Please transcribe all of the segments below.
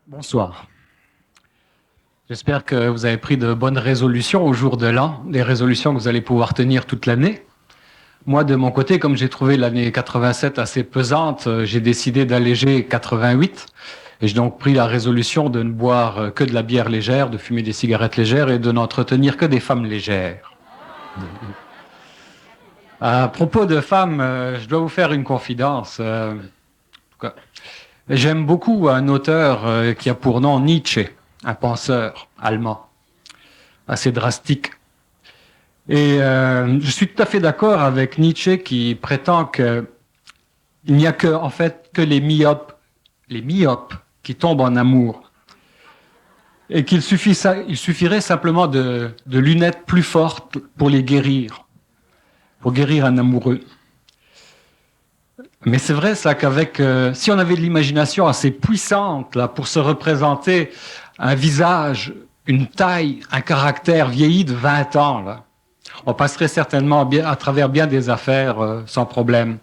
Bonsoir. J'espère que vous avez pris de bonnes résolutions au jour de l'an, des résolutions que vous allez pouvoir tenir toute l'année. Moi, de mon côté, comme j'ai trouvé l'année 87 assez pesante, j'ai décidé d'alléger 88. Et j'ai donc pris la résolution de ne boire que de la bière légère, de fumer des cigarettes légères et de n'entretenir que des femmes légères. À propos de femmes, je dois vous faire une confidence. En tout cas, j'aime beaucoup un auteur qui a pour nom Nietzsche, un penseur allemand, assez drastique. Et je suis tout à fait d'accord avec Nietzsche qui prétend qu'il n'y a en fait que les myopes qui tombent en amour. Et qu'il suffirait simplement de lunettes plus fortes pour les guérir, pour guérir un amoureux. Mais c'est vrai ça qu'avec, si on avait de l'imagination assez puissante là, pour se représenter un visage, une taille, un caractère vieilli de 20 ans, là, on passerait certainement bien, à travers bien des affaires sans problème.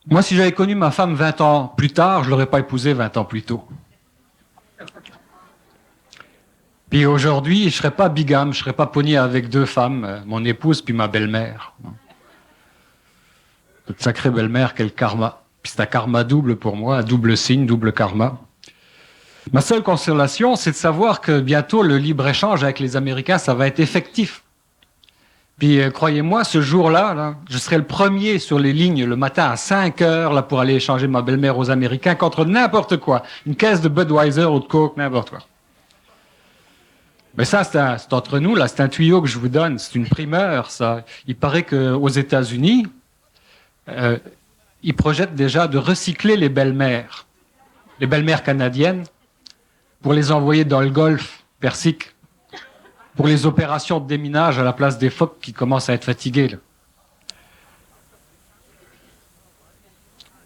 Moi, si j'avais connu ma femme 20 ans plus tard, je ne l'aurais pas épousée 20 ans plus tôt. Puis aujourd'hui, je ne serais pas bigame, je ne serais pas pogné avec deux femmes, mon épouse puis ma belle-mère. Cette sacrée belle-mère, quel karma. Puis c'est un karma double pour moi, un double signe, double karma. Ma seule consolation, c'est de savoir que bientôt le libre-échange avec les Américains, ça va être effectif. Puis croyez-moi, ce jour-là, là, je serai le premier sur les lignes le matin à 5 heures là, pour aller échanger ma belle-mère aux Américains contre n'importe quoi. Une caisse de Budweiser ou de Coke, n'importe quoi. Mais ça, c'est entre nous, là, c'est un tuyau que je vous donne, c'est une primeur, ça. Il paraît qu'aux États-Unis, ils projettent déjà de recycler les belles-mères canadiennes, pour les envoyer dans le Golfe Persique, pour les opérations de déminage à la place des phoques qui commencent à être fatigués. Là.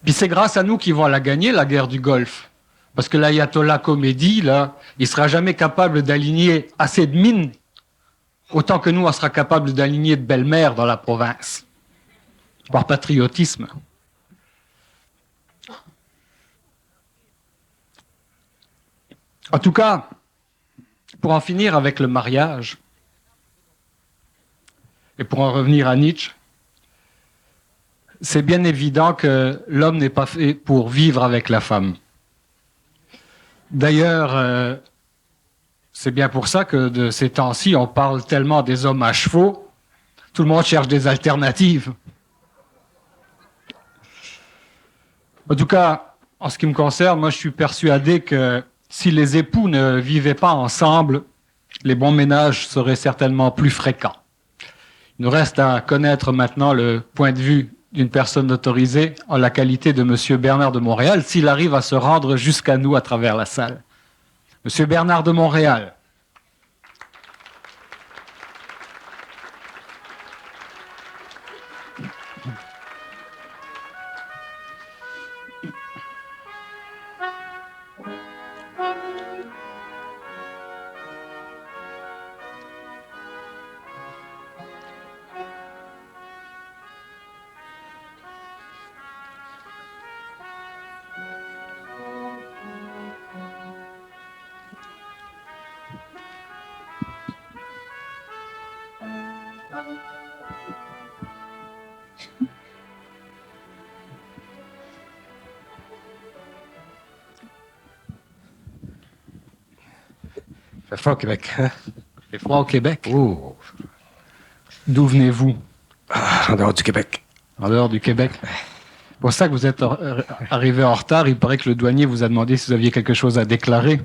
Puis c'est grâce à nous qu'ils vont la gagner, la guerre du Golfe. Parce que l'ayatollah Khomeini, là, il sera jamais capable d'aligner assez de mines, autant que nous, on sera capable d'aligner de belles-mères dans la province. Par patriotisme. En tout cas, pour en finir avec le mariage, et pour en revenir à Nietzsche, c'est bien évident que l'homme n'est pas fait pour vivre avec la femme. D'ailleurs, c'est bien pour ça que de ces temps-ci, on parle tellement des hommes à chevaux. Tout le monde cherche des alternatives. En tout cas, en ce qui me concerne, moi je suis persuadé que si les époux ne vivaient pas ensemble, les bons ménages seraient certainement plus fréquents. Il nous reste à connaître maintenant le point de vue d'une personne autorisée en la qualité de M. Bernard de Montréal, s'il arrive à se rendre jusqu'à nous à travers la salle. M. Bernard de Montréal. Il fait froid au Québec. Hein? Il fait froid au Québec. Oh. D'où venez-vous? En dehors du Québec. En dehors du Québec. C'est pour ça que vous êtes arrivé en retard. Il paraît que le douanier vous a demandé si vous aviez quelque chose à déclarer.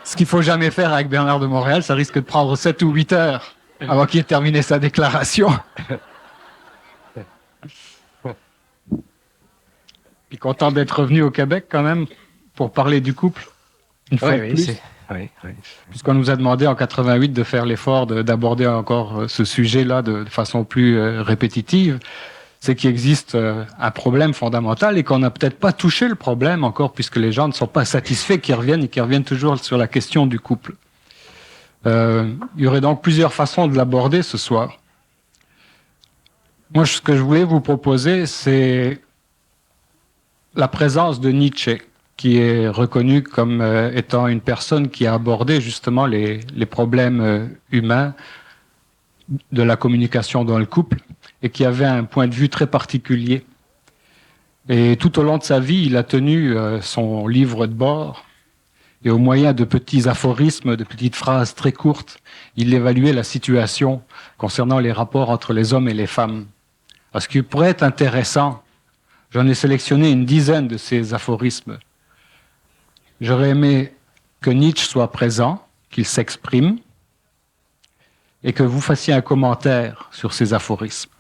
Ce qu'il ne faut jamais faire avec Bernard de Montréal, ça risque de prendre 7 ou 8 heures avant qu'il ait terminé sa déclaration. Puis content d'être revenu au Québec quand même pour parler du couple. Une fois de plus. Oui. Puisqu'on nous a demandé en 88 de faire l'effort d'aborder encore ce sujet-là de façon plus répétitive, c'est qu'il existe un problème fondamental et qu'on n'a peut-être pas touché le problème encore puisque les gens ne sont pas satisfaits qu'ils reviennent et qu'ils reviennent toujours sur la question du couple. Il y aurait donc plusieurs façons de l'aborder ce soir. Moi, ce que je voulais vous proposer, c'est la présence de Nietzsche, qui est reconnu comme étant une personne qui a abordé justement les problèmes humains de la communication dans le couple et qui avait un point de vue très particulier. Et tout au long de sa vie, il a tenu son livre de bord et au moyen de petits aphorismes, de petites phrases très courtes, il évaluait la situation concernant les rapports entre les hommes et les femmes. Ce qui pourrait être intéressant, j'en ai sélectionné une dizaine de ces aphorismes. J'aurais aimé que Nietzsche soit présent, qu'il s'exprime, et que vous fassiez un commentaire sur ces aphorismes.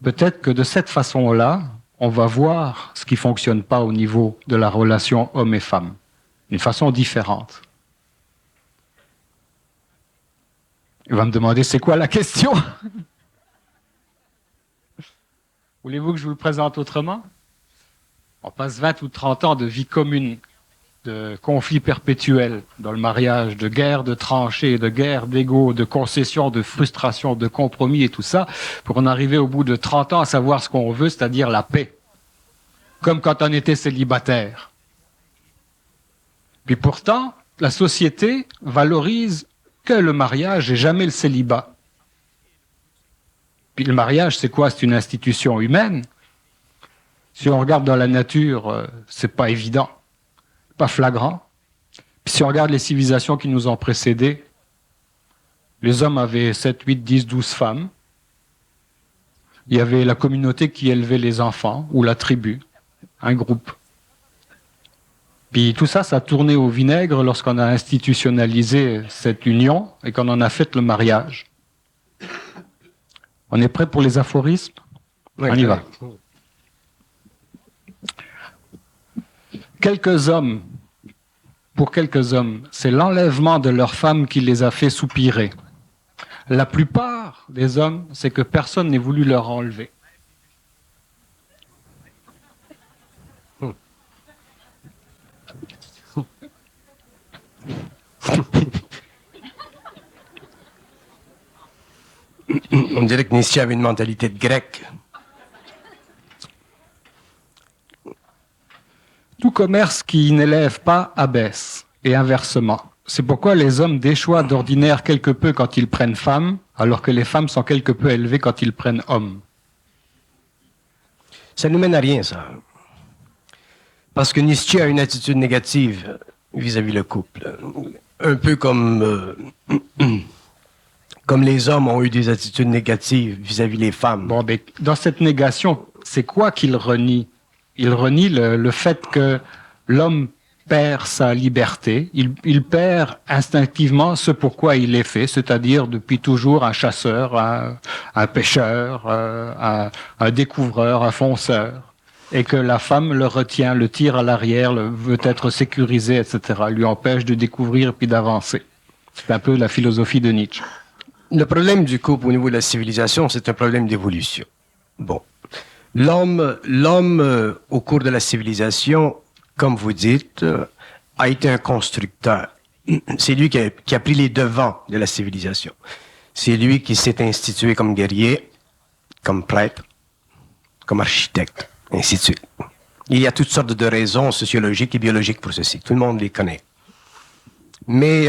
Peut-être que de cette façon-là, on va voir ce qui ne fonctionne pas au niveau de la relation homme et femme, d'une façon différente. Il va me demander, c'est quoi la question? Voulez-vous que je vous le présente autrement? On passe 20 ou 30 ans de vie commune, de conflits perpétuels dans le mariage, de guerres de tranchées, de guerres d'ego, de concessions, de frustrations, de compromis et tout ça, pour en arriver au bout de 30 ans à savoir ce qu'on veut, c'est-à-dire la paix. Comme quand on était célibataire. Puis pourtant, la société valorise que le mariage et jamais le célibat. Puis le mariage, c'est quoi? C'est une institution humaine. Si on regarde dans la nature, c'est pas évident, pas flagrant. Puis si on regarde les civilisations qui nous ont précédés, les hommes avaient 7, 8, 10, 12 femmes. Il y avait la communauté qui élevait les enfants, ou la tribu, un groupe. Puis tout ça, ça a tourné au vinaigre lorsqu'on a institutionnalisé cette union et qu'on en a fait le mariage. On est prêt pour les aphorismes? Oui, on y va. Pour quelques hommes, c'est l'enlèvement de leur femme qui les a fait soupirer. La plupart des hommes, c'est que personne n'ait voulu leur enlever. On dirait que Nietzsche avait une mentalité de grec. Tout commerce qui n'élève pas abaisse, et inversement. C'est pourquoi les hommes déchoient d'ordinaire quelque peu quand ils prennent femme, alors que les femmes sont quelque peu élevées quand ils prennent homme. Ça ne nous mène à rien, ça. Parce que Nietzsche a une attitude négative vis-à-vis le couple. Un peu comme les hommes ont eu des attitudes négatives vis-à-vis les femmes. Bon, ben, dans cette négation, c'est quoi qu'il renie? Il renie le fait que l'homme perd sa liberté, il perd instinctivement ce pourquoi il est fait, c'est-à-dire depuis toujours un chasseur, un pêcheur, un découvreur, un fonceur, et que la femme le retient, le tire à l'arrière, veut être sécurisé, etc., lui empêche de découvrir puis d'avancer. C'est un peu la philosophie de Nietzsche. Le problème du couple au niveau de la civilisation, c'est un problème d'évolution. Bon. L'homme, au cours de la civilisation, comme vous dites, a été un constructeur. C'est lui qui a pris les devants de la civilisation. C'est lui qui s'est institué comme guerrier, comme prêtre, comme architecte, ainsi de suite. Il y a toutes sortes de raisons sociologiques et biologiques pour ceci. Tout le monde les connaît. Mais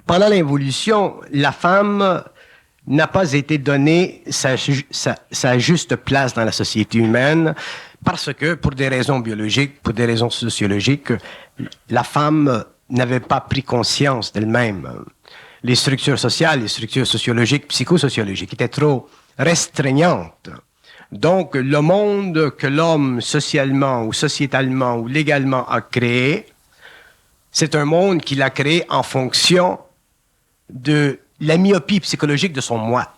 pendant l'évolution, la femme n'a pas été donnée sa juste place dans la société humaine parce que, pour des raisons biologiques, pour des raisons sociologiques, la femme n'avait pas pris conscience d'elle-même. Les structures sociales, les structures sociologiques, psychosociologiques étaient trop restreignantes. Donc, le monde que l'homme socialement ou sociétalement ou légalement a créé, c'est un monde qu'il a créé en fonction de la myopie psychologique de son moi.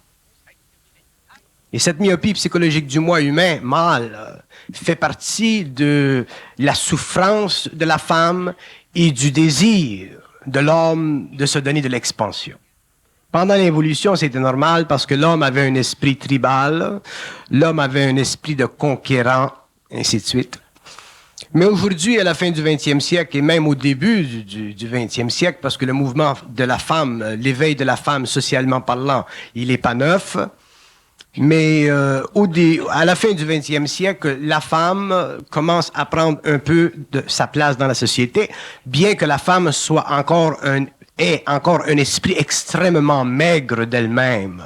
Et cette myopie psychologique du moi humain, mâle, fait partie de la souffrance de la femme et du désir de l'homme de se donner de l'expansion. Pendant l'évolution, c'était normal parce que l'homme avait un esprit tribal, l'homme avait un esprit de conquérant, ainsi de suite. Mais aujourd'hui, à la fin du 20e siècle, et même au début du 20e siècle, parce que le mouvement de la femme, l'éveil de la femme socialement parlant, il n'est pas neuf, Mais à la fin du 20e siècle, la femme commence à prendre un peu de sa place dans la société, bien que la femme ait encore un esprit extrêmement maigre d'elle-même.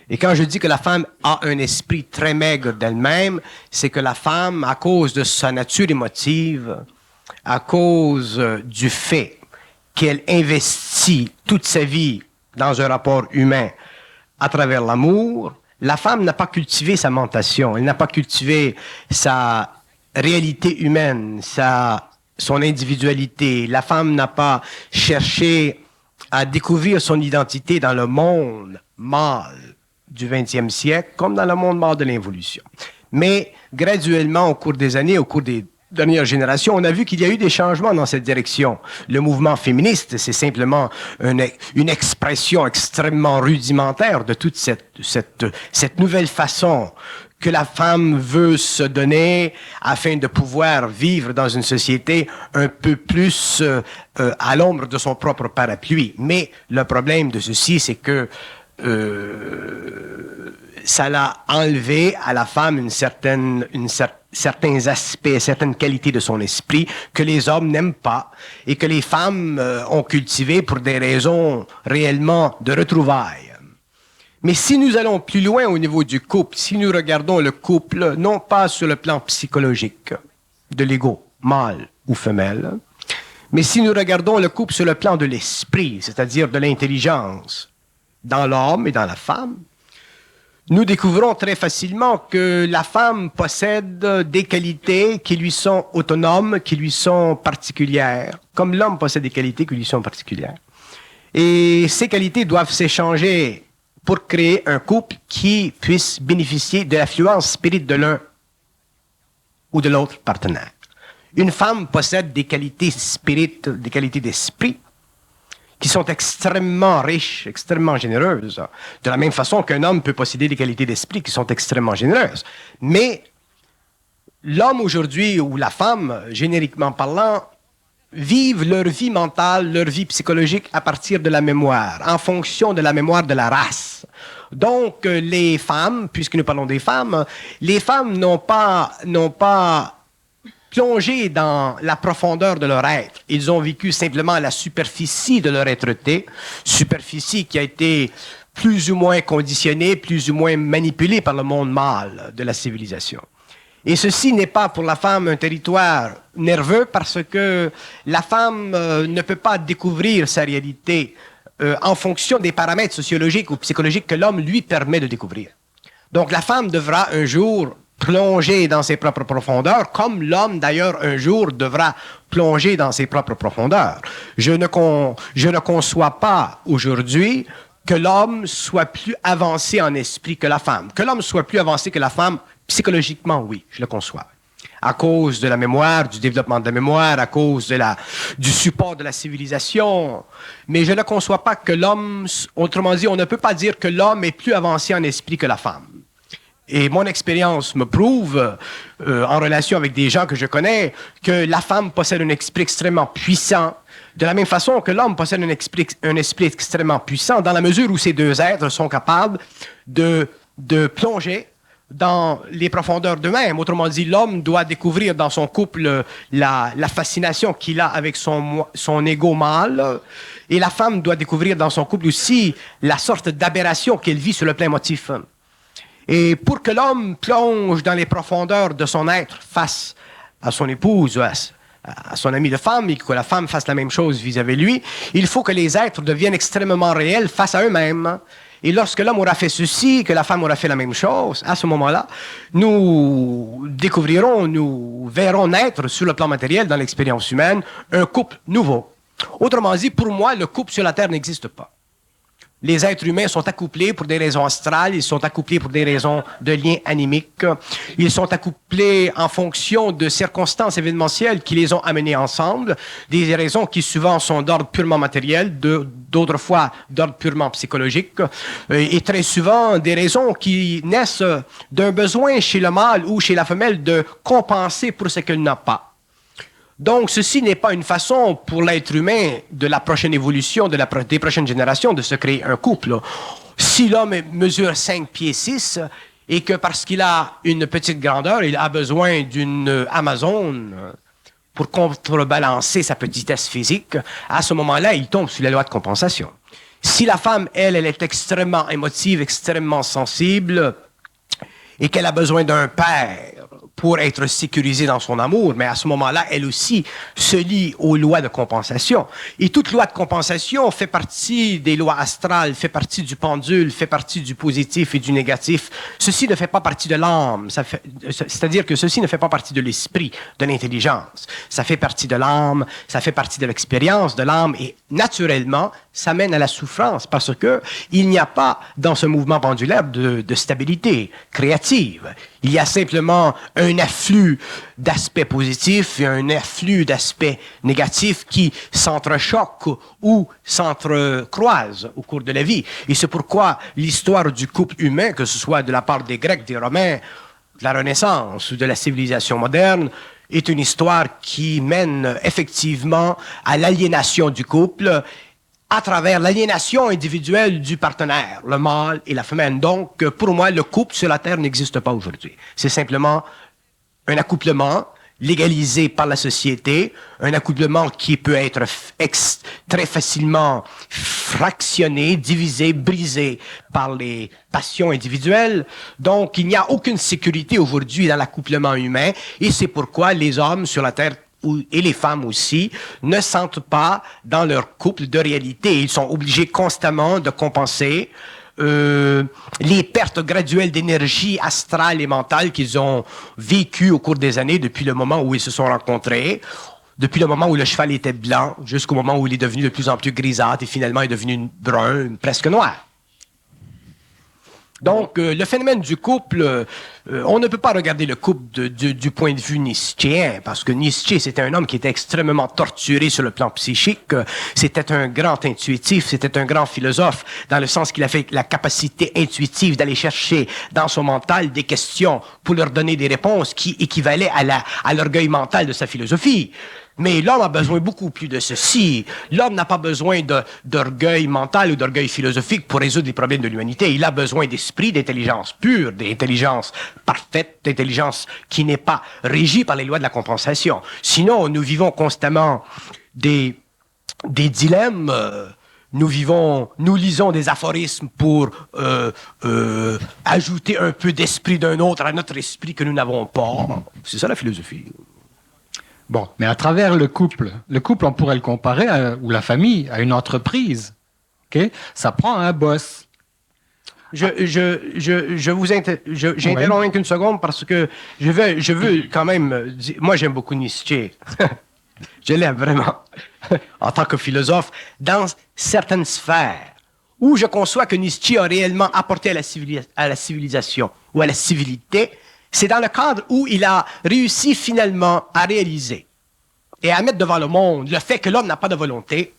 Et quand je dis que la femme a un esprit très maigre d'elle-même, c'est que la femme, à cause de sa nature émotive, à cause du fait qu'elle investit toute sa vie dans un rapport humain à travers l'amour, la femme n'a pas cultivé sa mentation, elle n'a pas cultivé sa réalité humaine, son individualité. La femme n'a pas cherché à découvrir son identité dans le monde mâle du 20e siècle, comme dans le monde mâle de l'involution. Mais graduellement, au cours des années, au cours des dernières générations, on a vu qu'il y a eu des changements dans cette direction. Le mouvement féministe, c'est simplement une expression extrêmement rudimentaire de toute cette nouvelle façon que la femme veut se donner afin de pouvoir vivre dans une société un peu plus à l'ombre de son propre parapluie. Mais le problème de ceci, c'est que ça l'a enlevé à la femme certains aspects, certaines qualités de son esprit que les hommes n'aiment pas et que les femmes ont cultivé pour des raisons réellement de retrouvailles. Mais si nous allons plus loin au niveau du couple, si nous regardons le couple non pas sur le plan psychologique de l'ego, mâle ou femelle, mais si nous regardons le couple sur le plan de l'esprit, c'est-à-dire de l'intelligence, dans l'homme et dans la femme, nous découvrons très facilement que la femme possède des qualités qui lui sont autonomes, qui lui sont particulières, comme l'homme possède des qualités qui lui sont particulières. Et ces qualités doivent s'échanger pour créer un couple qui puisse bénéficier de l'affluence spirituelle de l'un ou de l'autre partenaire. Une femme possède des qualités spirituelles, des qualités d'esprit, qui sont extrêmement riches, extrêmement généreuses. De la même façon qu'un homme peut posséder des qualités d'esprit qui sont extrêmement généreuses. Mais l'homme aujourd'hui, ou la femme, génériquement parlant, vivent leur vie mentale, leur vie psychologique à partir de la mémoire, en fonction de la mémoire de la race. Donc, les femmes, puisque nous parlons des femmes, les femmes n'ont pas plongé dans la profondeur de leur être. Ils ont vécu simplement la superficie de leur être-té, superficie qui a été plus ou moins conditionnée, plus ou moins manipulée par le monde mâle de la civilisation. Et ceci n'est pas pour la femme un territoire nerveux parce que la femme ne peut pas découvrir sa réalité en fonction des paramètres sociologiques ou psychologiques que l'homme lui permet de découvrir. Donc la femme devra un jour plonger dans ses propres profondeurs, comme l'homme d'ailleurs un jour devra plonger dans ses propres profondeurs. Je ne conçois pas aujourd'hui que l'homme soit plus avancé en esprit que la femme. Que l'homme soit plus avancé que la femme, psychologiquement, oui, je le conçois. À cause de la mémoire, du développement de la mémoire, à cause du support de la civilisation. Mais je ne conçois pas que l'homme, autrement dit, on ne peut pas dire que l'homme est plus avancé en esprit que la femme. Et mon expérience me prouve, en relation avec des gens que je connais, que la femme possède un esprit extrêmement puissant, de la même façon que l'homme possède un esprit extrêmement puissant, dans la mesure où ces deux êtres sont capables de plonger dans les profondeurs d'eux-mêmes. Autrement dit, l'homme doit découvrir dans son couple la fascination qu'il a avec son ego mâle, et la femme doit découvrir dans son couple aussi la sorte d'aberration qu'elle vit sur le plan émotif. Et pour que l'homme plonge dans les profondeurs de son être face à son épouse, à son ami de femme, et que la femme fasse la même chose vis-à-vis de lui, il faut que les êtres deviennent extrêmement réels face à eux-mêmes. Et lorsque l'homme aura fait ceci, que la femme aura fait la même chose, à ce moment-là, nous verrons naître sur le plan matériel, dans l'expérience humaine, un couple nouveau. Autrement dit, pour moi, le couple sur la Terre n'existe pas. Les êtres humains sont accouplés pour des raisons astrales, ils sont accouplés pour des raisons de liens animiques, ils sont accouplés en fonction de circonstances événementielles qui les ont amenés ensemble, des raisons qui souvent sont d'ordre purement matériel, d'autres fois d'ordre purement psychologique, et très souvent des raisons qui naissent d'un besoin chez le mâle ou chez la femelle de compenser pour ce qu'elle n'a pas. Donc, ceci n'est pas une façon pour l'être humain de la prochaine évolution, des prochaines générations, de se créer un couple. Si l'homme mesure 5 pieds 6 et que parce qu'il a une petite grandeur, il a besoin d'une Amazone pour contrebalancer sa petitesse physique, à ce moment-là, il tombe sous la loi de compensation. Si la femme, elle est extrêmement émotive, extrêmement sensible, et qu'elle a besoin d'un père pour être sécurisée dans son amour, mais à ce moment-là, elle aussi se lie aux lois de compensation. Et toute loi de compensation fait partie des lois astrales, fait partie du pendule, fait partie du positif et du négatif. Ceci ne fait pas partie de l'âme, c'est-à-dire que ceci ne fait pas partie de l'esprit, de l'intelligence. Ça fait partie de l'âme, ça fait partie de l'expérience de l'âme, et naturellement, ça mène à la souffrance parce que il n'y a pas dans ce mouvement pendulaire de stabilité créative. Il y a simplement un afflux d'aspects positifs et un afflux d'aspects négatifs qui s'entrechoquent ou s'entrecroisent au cours de la vie. Et c'est pourquoi l'histoire du couple humain, que ce soit de la part des Grecs, des Romains, de la Renaissance ou de la civilisation moderne, est une histoire qui mène effectivement à l'aliénation du couple à travers l'aliénation individuelle du partenaire, le mâle et la femelle. Donc, pour moi, le couple sur la Terre n'existe pas aujourd'hui. C'est simplement un accouplement légalisé par la société, un accouplement qui peut être très facilement fractionné, divisé, brisé par les passions individuelles. Donc, il n'y a aucune sécurité aujourd'hui dans l'accouplement humain, et c'est pourquoi les hommes sur la Terre et les femmes aussi, ne sentent pas dans leur couple de réalité. Ils sont obligés constamment de compenser les pertes graduelles d'énergie astrale et mentale qu'ils ont vécues au cours des années depuis le moment où ils se sont rencontrés, depuis le moment où le cheval était blanc jusqu'au moment où il est devenu de plus en plus grisâtre et finalement est devenu brun, presque noir. Donc, le phénomène du couple, on ne peut pas regarder le couple du point de vue nietzschéen, parce que Nietzsche, c'était un homme qui était extrêmement torturé sur le plan psychique. C'était un grand intuitif, c'était un grand philosophe, dans le sens qu'il avait la capacité intuitive d'aller chercher dans son mental des questions pour leur donner des réponses qui équivalaient à l'orgueil mental de sa philosophie. Mais l'homme a besoin beaucoup plus de ceci. L'homme n'a pas besoin d'orgueil mental ou d'orgueil philosophique pour résoudre les problèmes de l'humanité. Il a besoin d'esprit, d'intelligence pure, d'intelligence parfaite, d'intelligence qui n'est pas régie par les lois de la compensation. Sinon, nous vivons constamment des dilemmes. Nous lisons des aphorismes pour ajouter un peu d'esprit d'un autre à notre esprit que nous n'avons pas. C'est ça la philosophie. Bon, mais à travers le couple, on pourrait le comparer, ou la famille, à une entreprise. Okay? Ça prend un boss. J'interromps qu'une seconde parce que je veux quand même dire, moi j'aime beaucoup Nietzsche. Je l'aime vraiment. En tant que philosophe, dans certaines sphères où je conçois que Nietzsche a réellement apporté à la civilisation ou à la civilité, c'est dans le cadre où il a réussi finalement à réaliser et à mettre devant le monde le fait que l'homme n'a pas de volonté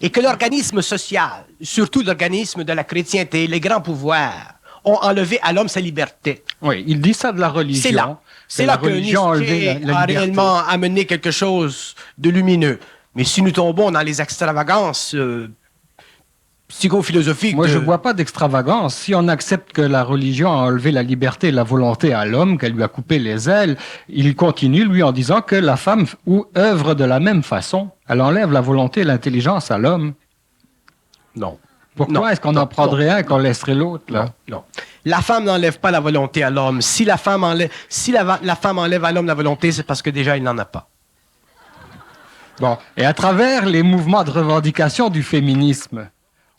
et que l'organisme social, surtout l'organisme de la chrétienté, les grands pouvoirs, ont enlevé à l'homme sa liberté. Oui, il dit ça de la religion. C'est là que Nietzsche a réellement amené quelque chose de lumineux. Mais si nous tombons dans les extravagances psychophilosophique. Moi, je ne vois pas d'extravagance. Si on accepte que la religion a enlevé la liberté et la volonté à l'homme, qu'elle lui a coupé les ailes, il continue, lui, en disant que la femme œuvre de la même façon. Elle enlève la volonté et l'intelligence à l'homme. Non. Pourquoi est-ce qu'on en prendrait un et qu'on laisserait l'autre, là? Non. La femme n'enlève pas la volonté à l'homme. Si la femme enlève à l'homme la volonté, c'est parce que déjà, il n'en a pas. Bon. Et à travers les mouvements de revendication du féminisme,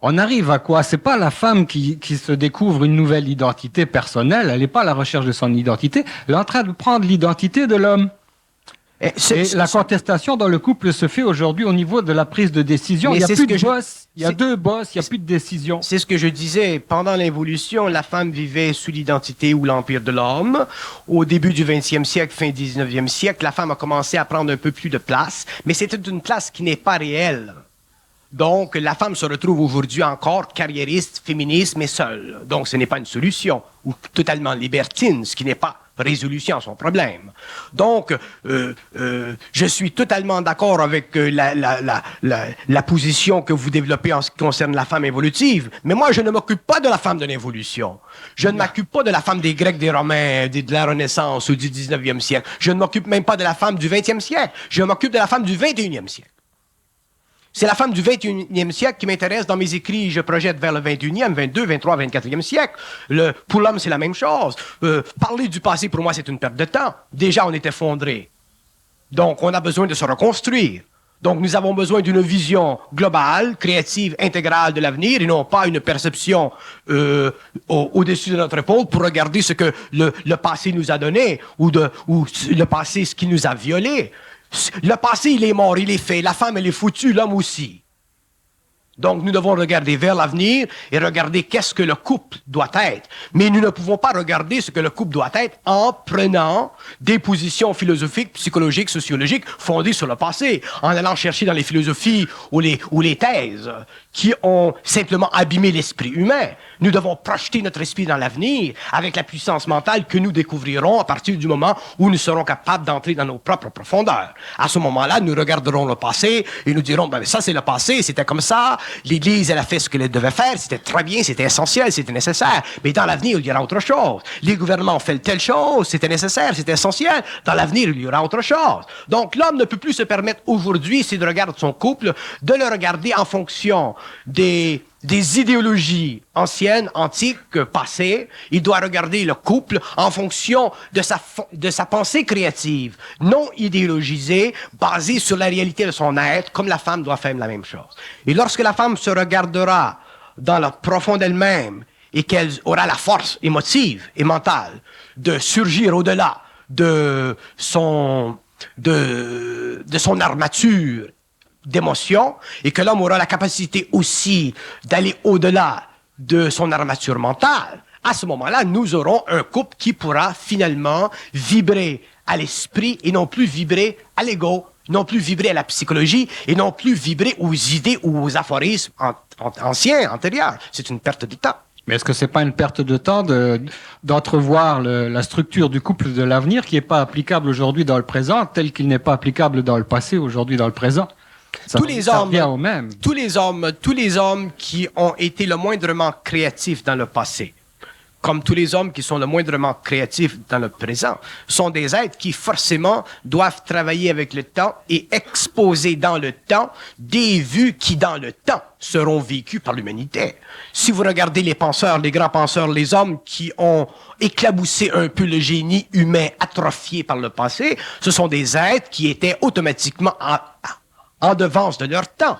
on arrive à quoi? C'est pas la femme qui se découvre une nouvelle identité personnelle, elle n'est pas à la recherche de son identité, elle est en train de prendre l'identité de l'homme. Et la contestation dans le couple se fait aujourd'hui au niveau de la prise de décision. Il n'y a plus de boss, il y a deux boss, il n'y a plus de décision. C'est ce que je disais. Pendant l'évolution, la femme vivait sous l'identité ou l'empire de l'homme. Au début du 20e siècle, fin 19e siècle, la femme a commencé à prendre un peu plus de place, mais c'était une place qui n'est pas réelle. Donc, la femme se retrouve aujourd'hui encore carriériste, féministe, mais seule. Donc, ce n'est pas une solution, ou totalement libertine, ce qui n'est pas résolution à son problème. Donc, je suis totalement d'accord avec la position que vous développez en ce qui concerne la femme évolutive, mais moi, je ne m'occupe pas de la femme de l'évolution. Je ne m'occupe pas de la femme des Grecs, des Romains, de la Renaissance ou du 19e siècle. Je ne m'occupe même pas de la femme du 20e siècle. Je m'occupe de la femme du 21e siècle. C'est la femme du 21e siècle qui m'intéresse dans mes écrits. Je projette vers le 21e, 22, 23, 24e siècle. Pour l'homme, c'est la même chose. Parler du passé, pour moi, c'est une perte de temps. Déjà, on est effondré. Donc, on a besoin de se reconstruire. Donc, nous avons besoin d'une vision globale, créative, intégrale de l'avenir et non pas une perception au-dessus de notre épaule pour regarder ce que le passé nous a donné ou le passé, ce qui nous a violés. Le passé, il est mort, il est fait. La femme, elle est foutue, l'homme aussi. Donc, nous devons regarder vers l'avenir et regarder qu'est-ce que le couple doit être. Mais nous ne pouvons pas regarder ce que le couple doit être en prenant des positions philosophiques, psychologiques, sociologiques fondées sur le passé, en allant chercher dans les philosophies ou les thèses qui ont simplement abîmé l'esprit humain. Nous devons projeter notre esprit dans l'avenir avec la puissance mentale que nous découvrirons à partir du moment où nous serons capables d'entrer dans nos propres profondeurs. À ce moment-là, nous regarderons le passé et nous dirons, ben, ça c'est le passé, c'était comme ça, l'Église, elle a fait ce qu'elle devait faire, c'était très bien, c'était essentiel, c'était nécessaire. Mais dans l'avenir, il y aura autre chose. Les gouvernements ont fait telle chose, c'était nécessaire, c'était essentiel. Dans l'avenir, il y aura autre chose. Donc l'homme ne peut plus se permettre aujourd'hui, s'il regarde son couple, de le regarder en fonction des idéologies anciennes, antiques, passées. Il doit regarder le couple en fonction de sa pensée créative, non idéologisée, basée sur la réalité de son être, comme la femme doit faire la même chose. Et lorsque la femme se regardera dans la profonde d'elle-même et qu'elle aura la force émotive et mentale de surgir au-delà de son armature d'émotion, et que l'homme aura la capacité aussi d'aller au-delà de son armature mentale, à ce moment-là, nous aurons un couple qui pourra finalement vibrer à l'esprit et non plus vibrer à l'ego, non plus vibrer à la psychologie et non plus vibrer aux idées ou aux aphorismes anciens, antérieurs. C'est une perte de temps. Mais est-ce que c'est pas une perte de temps d'entrevoir la structure du couple de l'avenir qui n'est pas applicable aujourd'hui dans le présent, tel qu'il n'est pas applicable dans le passé, aujourd'hui dans le présent? Tous les hommes qui ont été le moindrement créatifs dans le passé, comme tous les hommes qui sont le moindrement créatifs dans le présent, sont des êtres qui forcément doivent travailler avec le temps et exposer dans le temps des vues qui dans le temps seront vécues par l'humanité. Si vous regardez les penseurs, les grands penseurs, les hommes qui ont éclaboussé un peu le génie humain atrophié par le passé, ce sont des êtres qui étaient automatiquement en devance de leur temps.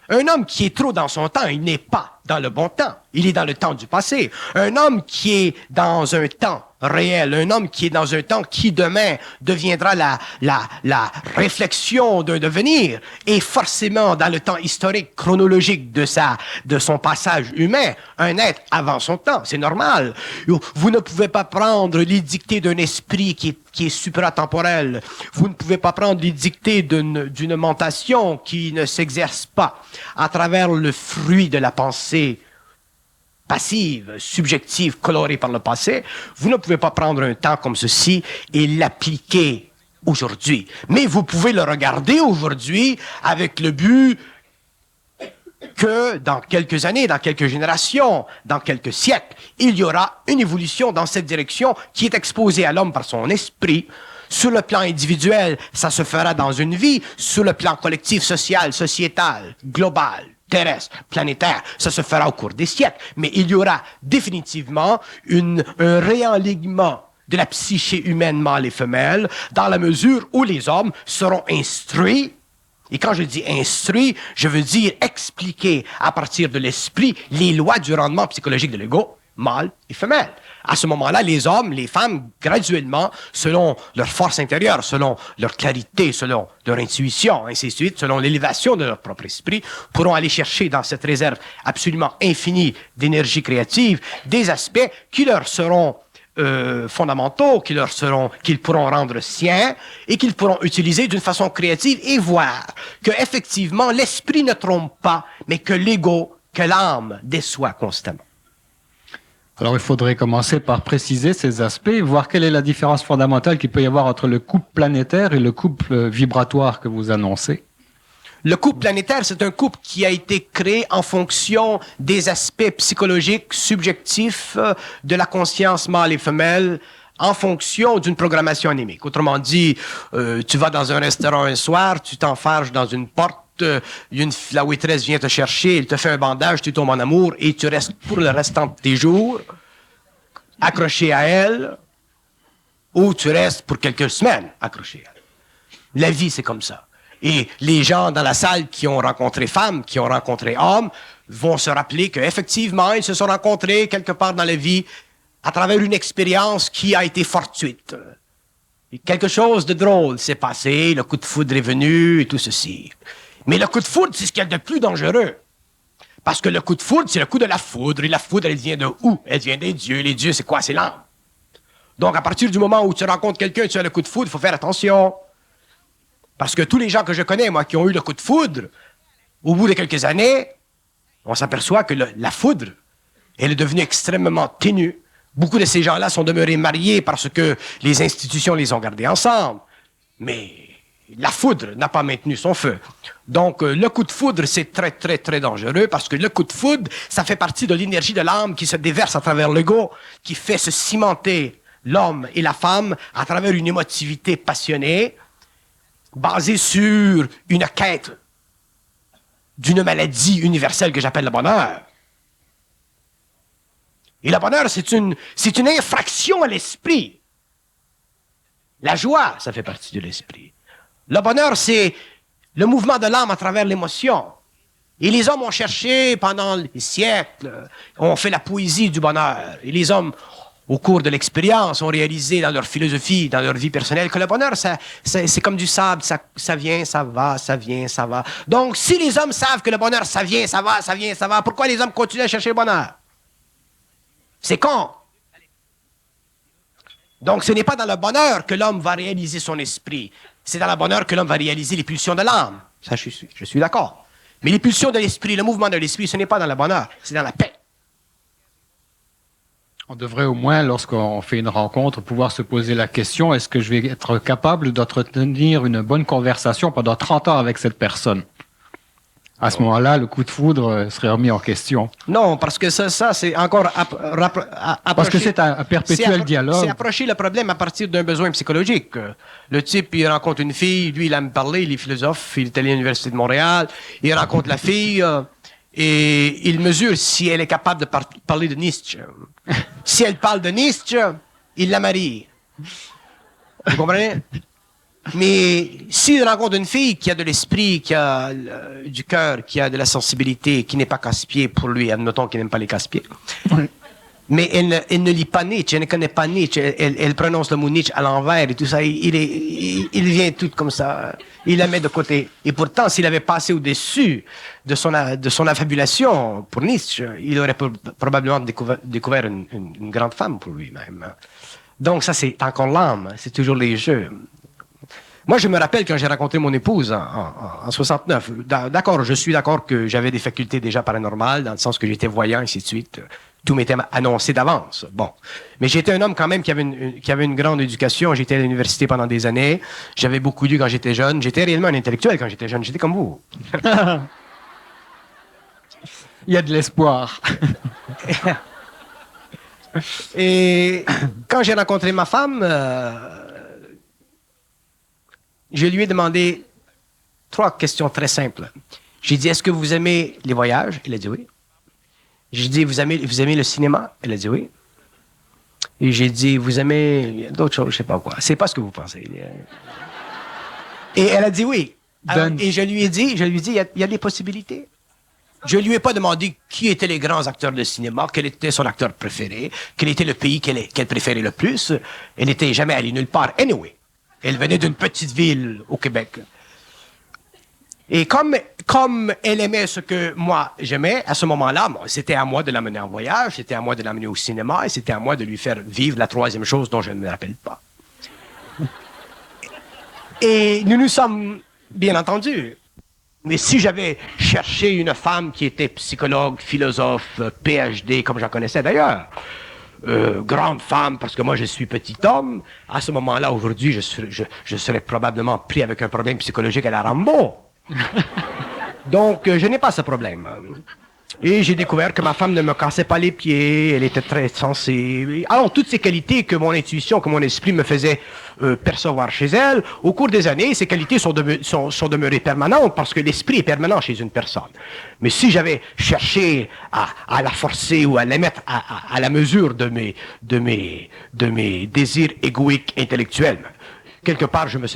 Un homme qui est trop dans son temps, il n'est pas dans le bon temps. Il est dans le temps du passé. Un homme qui est dans un temps réel, un homme qui est dans un temps qui demain deviendra la réflexion d'un devenir, est forcément dans le temps historique, chronologique de son passage humain, un être avant son temps. C'est normal. Vous ne pouvez pas prendre les dictées d'un esprit qui est supratemporel. Vous ne pouvez pas prendre les dictées d'une mentation qui ne s'exerce pas à travers le fruit de la pensée passive, subjective, colorée par le passé. Vous ne pouvez pas prendre un temps comme ceci et l'appliquer aujourd'hui. Mais vous pouvez le regarder aujourd'hui avec le but que dans quelques années, dans quelques générations, dans quelques siècles, il y aura une évolution dans cette direction qui est exposée à l'homme par son esprit. Sur le plan individuel, ça se fera dans une vie. Sur le plan collectif, social, sociétal, global, terrestre, planétaire, ça se fera au cours des siècles. Mais il y aura définitivement un réalignement de la psyché humaine mâle et femelle dans la mesure où les hommes seront instruits. Et quand je dis instruits, je veux dire expliquer à partir de l'esprit les lois du rendement psychologique de l'ego, mâle et femelle. À ce moment-là, les hommes, les femmes, graduellement, selon leur force intérieure, selon leur clarité, selon leur intuition, ainsi de suite, selon l'élévation de leur propre esprit, pourront aller chercher dans cette réserve absolument infinie d'énergie créative des aspects qui leur seront fondamentaux, qu'ils pourront rendre siens et qu'ils pourront utiliser d'une façon créative et voir que effectivement l'esprit ne trompe pas, mais que l'ego, que l'âme déçoit constamment. Alors, il faudrait commencer par préciser ces aspects, voir quelle est la différence fondamentale qu'il peut y avoir entre le couple planétaire et le couple vibratoire que vous annoncez. Le couple planétaire, c'est un couple qui a été créé en fonction des aspects psychologiques, subjectifs de la conscience mâle et femelle, en fonction d'une programmation anémique. Autrement dit, tu vas dans un restaurant un soir, tu t'enfarges dans une porte, la waitress vient te chercher, elle te fait un bandage, tu tombes en amour et tu restes pour le restant de tes jours accroché à elle, ou tu restes pour quelques semaines accroché à elle. La vie, c'est comme ça. Et les gens dans la salle qui ont rencontré femmes, qui ont rencontré hommes, vont se rappeler qu'effectivement, ils se sont rencontrés quelque part dans la vie à travers une expérience qui a été fortuite. Et quelque chose de drôle s'est passé, le coup de foudre est venu et tout ceci. Mais le coup de foudre, c'est ce qu'il y a de plus dangereux. Parce que le coup de foudre, c'est le coup de la foudre. Et la foudre, elle vient de où? Elle vient des dieux. Les dieux, c'est quoi? C'est l'âme. Donc, à partir du moment où tu rencontres quelqu'un et tu as le coup de foudre, il faut faire attention. Parce que tous les gens que je connais, moi, qui ont eu le coup de foudre, au bout de quelques années, on s'aperçoit que la foudre, elle est devenue extrêmement ténue. Beaucoup de ces gens-là sont demeurés mariés parce que les institutions les ont gardés ensemble. Mais la foudre n'a pas maintenu son feu. Donc, le coup de foudre, c'est très, très, très dangereux parce que le coup de foudre, ça fait partie de l'énergie de l'âme qui se déverse à travers l'ego, qui fait se cimenter l'homme et la femme à travers une émotivité passionnée, basée sur une quête d'une maladie universelle que j'appelle le bonheur. Et le bonheur, c'est une infraction à l'esprit. La joie, ça fait partie de l'esprit. Le bonheur, c'est le mouvement de l'âme à travers l'émotion. Et les hommes ont cherché pendant les siècles, ont fait la poésie du bonheur. Et les hommes, au cours de l'expérience, ont réalisé dans leur philosophie, dans leur vie personnelle, que le bonheur, c'est comme du sable, ça vient, ça va, ça vient, ça va. Donc, si les hommes savent que le bonheur, ça vient, ça va, ça vient, ça va, pourquoi les hommes continuent à chercher le bonheur? C'est con. Donc, ce n'est pas dans le bonheur que l'homme va réaliser son esprit. C'est dans le bonheur que l'homme va réaliser les pulsions de l'âme. Ça, je suis d'accord. Mais les pulsions de l'esprit, le mouvement de l'esprit, ce n'est pas dans le bonheur, c'est dans la paix. On devrait au moins, lorsqu'on fait une rencontre, pouvoir se poser la question, est-ce que je vais être capable d'entretenir une bonne conversation pendant 30 ans avec cette personne? À ce moment-là, le coup de foudre serait remis en question. Non, parce que ça c'est encore parce que c'est un perpétuel dialogue. C'est approcher le problème à partir d'un besoin psychologique. Le type, il rencontre une fille, lui, il aime parler, il est philosophe, il est allé à l'Université de Montréal, il rencontre la fille et il mesure si elle est capable de parler de Nietzsche. Si elle parle de Nietzsche, il la marie. Vous comprenez? Mais s'il rencontre une fille qui a de l'esprit, qui a du cœur, qui a de la sensibilité, qui n'est pas casse-pied pour lui, admettons qu'il n'aime pas les casse-pieds, oui. Mais elle ne lit pas Nietzsche, elle ne connaît pas Nietzsche, elle prononce le mot Nietzsche à l'envers et tout ça, il vient tout comme ça, il la met de côté. Et pourtant, s'il avait passé au-dessus de son affabulation pour Nietzsche, il aurait probablement découvert une grande femme pour lui-même. Donc ça, c'est encore l'âme, c'est toujours les jeux. Moi, je me rappelle quand j'ai rencontré mon épouse en 69. D'accord, je suis d'accord que j'avais des facultés déjà paranormales, dans le sens que j'étais voyant, ainsi de suite. Tout m'était annoncé d'avance. Bon. Mais j'étais un homme quand même qui avait une grande éducation. J'étais à l'université pendant des années. J'avais beaucoup lu quand j'étais jeune. J'étais réellement un intellectuel quand j'étais jeune. J'étais comme vous. Il y a de l'espoir. Et quand j'ai rencontré ma femme, je lui ai demandé 3 questions très simples. J'ai dit, est-ce que vous aimez les voyages? Elle a dit oui. J'ai dit, vous aimez le cinéma? Elle a dit oui. Et j'ai dit, vous aimez d'autres choses, je sais pas quoi. C'est pas ce que vous pensez. Et elle a dit oui. Alors, et je lui ai dit, il y a des possibilités. Je lui ai pas demandé qui étaient les grands acteurs de cinéma, quel était son acteur préféré, quel était le pays qu'elle préférait le plus. Elle n'était jamais allée nulle part. Anyway. Elle venait d'une petite ville au Québec. Et comme elle aimait ce que moi j'aimais, à ce moment-là, bon, c'était à moi de l'amener en voyage, c'était à moi de l'amener au cinéma, et c'était à moi de lui faire vivre la 3e chose dont je ne me rappelle pas. Et nous nous sommes bien entendus. Mais si j'avais cherché une femme qui était psychologue, philosophe, PhD, comme j'en connaissais d'ailleurs, grande femme parce que moi je suis petit homme, à ce moment-là, aujourd'hui, je serais probablement pris avec un problème psychologique à la Rambo. Donc, je n'ai pas ce problème. Et j'ai découvert que ma femme ne me cassait pas les pieds, elle était très sensée. Alors, toutes ces qualités que mon intuition, que mon esprit me faisait percevoir chez elle, au cours des années, ces qualités sont demeurées permanentes parce que l'esprit est permanent chez une personne. Mais si j'avais cherché à la forcer ou à la mettre à la mesure de mes désirs égoïques intellectuels, quelque part, je me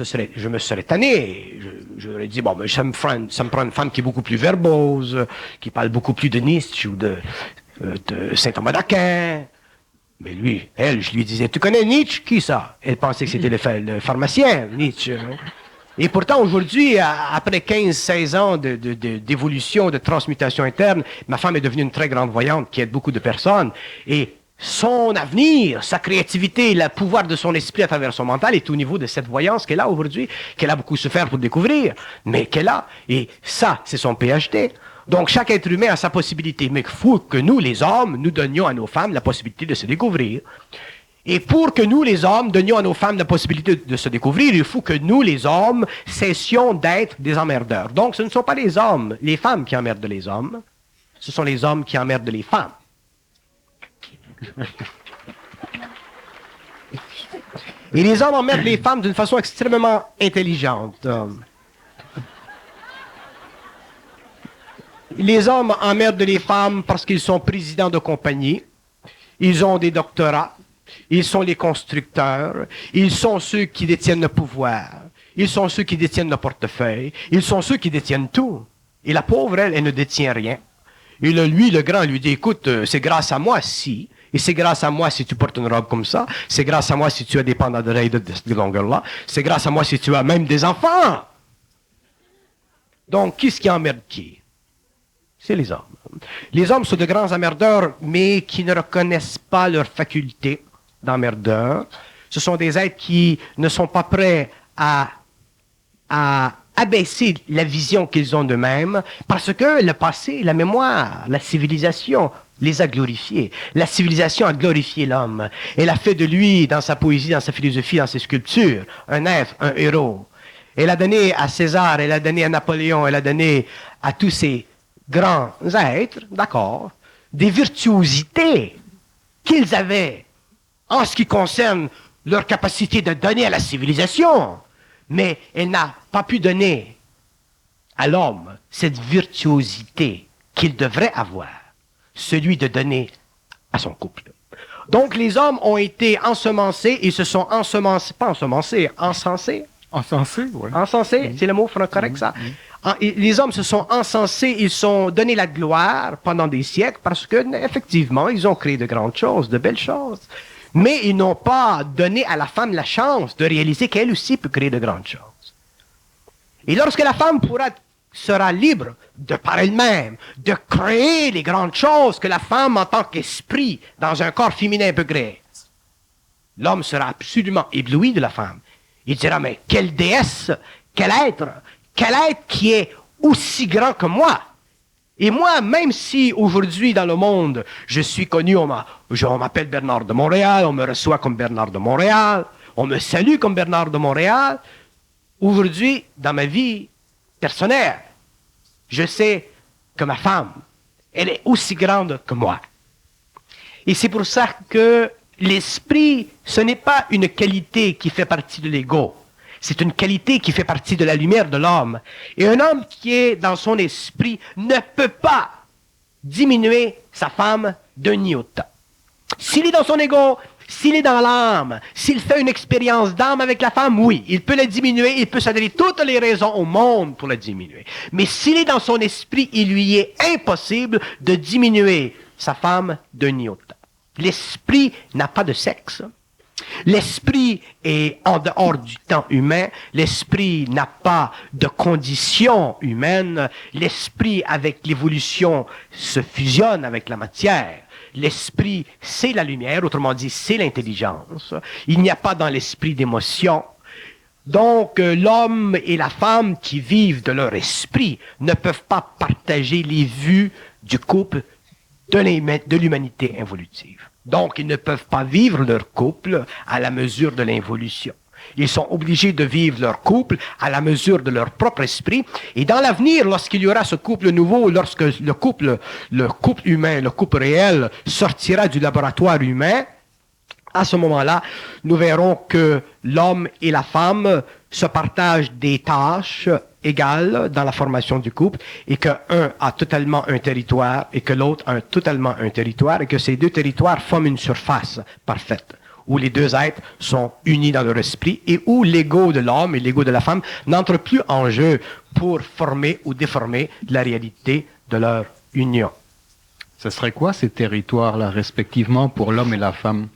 serais tanné. J'aurais dit, bon, mais ça me prend une femme qui est beaucoup plus verbose, qui parle beaucoup plus de Nietzsche ou de Saint-Thomas d'Aquin. Mais lui, je lui disais, tu connais Nietzsche? Qui ça? Elle pensait que c'était le pharmacien, Nietzsche. Et pourtant, aujourd'hui, après 15-16 ans d'évolution, de transmutation interne, ma femme est devenue une très grande voyante qui aide beaucoup de personnes. Et son avenir, sa créativité, le pouvoir de son esprit à travers son mental est au niveau de cette voyance qu'elle a aujourd'hui, qu'elle a beaucoup souffert pour découvrir, mais qu'elle a. Et ça, c'est son PhD. Donc, chaque être humain a sa possibilité, mais il faut que nous, les hommes, nous donnions à nos femmes la possibilité de se découvrir. Et pour que nous, les hommes, donnions à nos femmes la possibilité de se découvrir, il faut que nous, les hommes, cessions d'être des emmerdeurs. Donc, ce ne sont pas les hommes, les femmes qui emmerdent les hommes, ce sont les hommes qui emmerdent les femmes. Et les hommes emmerdent les femmes d'une façon extrêmement intelligente. Les hommes emmerdent les femmes parce qu'ils sont présidents de compagnie, ils ont des doctorats, ils sont les constructeurs, ils sont ceux qui détiennent le pouvoir, ils sont ceux qui détiennent le portefeuille, ils sont ceux qui détiennent tout. Et la pauvre, elle ne détient rien. Et lui, le grand, lui dit, écoute, c'est grâce à moi si... Et c'est grâce à moi si tu portes une robe comme ça. C'est grâce à moi si tu as des pendants d'oreilles de cette longueur-là. C'est grâce à moi si tu as même des enfants. Donc, qui est-ce qui emmerde qui? C'est les hommes. Les hommes sont de grands emmerdeurs, mais qui ne reconnaissent pas leur faculté d'emmerdeur. Ce sont des êtres qui ne sont pas prêts à abaisser la vision qu'ils ont d'eux-mêmes, parce que le passé, la mémoire, la civilisation les a glorifiés. La civilisation a glorifié l'homme. Elle a fait de lui, dans sa poésie, dans sa philosophie, dans ses sculptures, un être, un héros. Elle a donné à César, elle a donné à Napoléon, elle a donné à tous ces grands êtres, d'accord, des virtuosités qu'ils avaient en ce qui concerne leur capacité de donner à la civilisation. Mais elle n'a pas pu donner à l'homme cette virtuosité qu'il devrait avoir, celui de donner à son couple. Donc les hommes ont été ensemencés, ils se sont ensemencés, pas ensemencés, encensés. Encensés, oui. Encensés, oui. C'est le mot correct, ça. Les hommes se sont encensés, ils sont donné la gloire pendant des siècles parce que, effectivement, ils ont créé de grandes choses, de belles choses. Mais ils n'ont pas donné à la femme la chance de réaliser qu'elle aussi peut créer de grandes choses. Et lorsque la femme sera libre de par elle-même, de créer les grandes choses que la femme en tant qu'esprit dans un corps féminin peut créer, l'homme sera absolument ébloui de la femme. Il dira, mais quelle déesse, quel être qui est aussi grand que moi. Et moi, même si aujourd'hui dans le monde, je suis connu, on m'appelle Bernard de Montréal, on me reçoit comme Bernard de Montréal, on me salue comme Bernard de Montréal, aujourd'hui, dans ma vie personnelle, je sais que ma femme, elle est aussi grande que moi. Et c'est pour ça que l'esprit, ce n'est pas une qualité qui fait partie de l'ego. C'est une qualité qui fait partie de la lumière de l'homme. Et un homme qui est dans son esprit ne peut pas diminuer sa femme d'un iota. S'il est dans son ego, s'il est dans l'âme, s'il fait une expérience d'âme avec la femme, oui, il peut la diminuer, il peut se donner toutes les raisons au monde pour la diminuer. Mais s'il est dans son esprit, il lui est impossible de diminuer sa femme d'un iota. L'esprit n'a pas de sexe. L'esprit est en dehors du temps humain. L'esprit n'a pas de conditions humaines. L'esprit, avec l'évolution, se fusionne avec la matière. L'esprit, c'est la lumière, autrement dit, c'est l'intelligence. Il n'y a pas dans l'esprit d'émotion. Donc, l'homme et la femme qui vivent de leur esprit ne peuvent pas partager les vues du couple de l'humanité involutive. Donc, ils ne peuvent pas vivre leur couple à la mesure de l'involution. Ils sont obligés de vivre leur couple à la mesure de leur propre esprit. Et dans l'avenir, lorsqu'il y aura ce couple nouveau, lorsque le couple humain, le couple réel sortira du laboratoire humain, à ce moment-là, nous verrons que l'homme et la femme se partagent des tâches égales dans la formation du couple et qu'un a totalement un territoire et que l'autre a totalement un territoire et que ces deux territoires forment une surface parfaite où les deux êtres sont unis dans leur esprit et où l'ego de l'homme et l'ego de la femme n'entrent plus en jeu pour former ou déformer la réalité de leur union. Ce serait quoi ces territoires-là, respectivement, pour l'homme et la femme?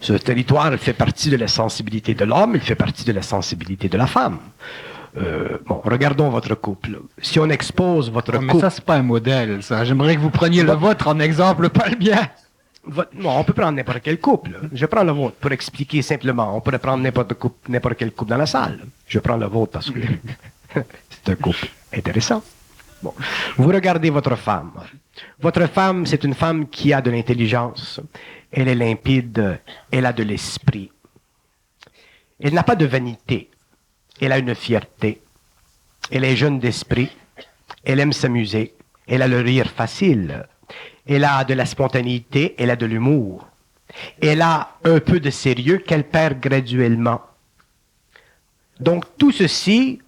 Ce territoire fait partie de la sensibilité de l'homme, il fait partie de la sensibilité de la femme. Regardons votre couple. Si on expose votre couple... Mais ça, c'est pas un modèle, ça. J'aimerais que vous preniez le vôtre en exemple, pas le mien. Non, on peut prendre n'importe quel couple. Je prends le vôtre pour expliquer simplement. On pourrait prendre n'importe quel couple dans la salle. Je prends le vôtre parce que c'est un couple intéressant. Bon. Vous regardez votre femme. Votre femme, c'est une femme qui a de l'intelligence. Elle est limpide. Elle a de l'esprit. Elle n'a pas de vanité. Elle a une fierté. Elle est jeune d'esprit. Elle aime s'amuser. Elle a le rire facile. Elle a de la spontanéité, elle a de l'humour. Elle a un peu de sérieux qu'elle perd graduellement. Donc tout ceci,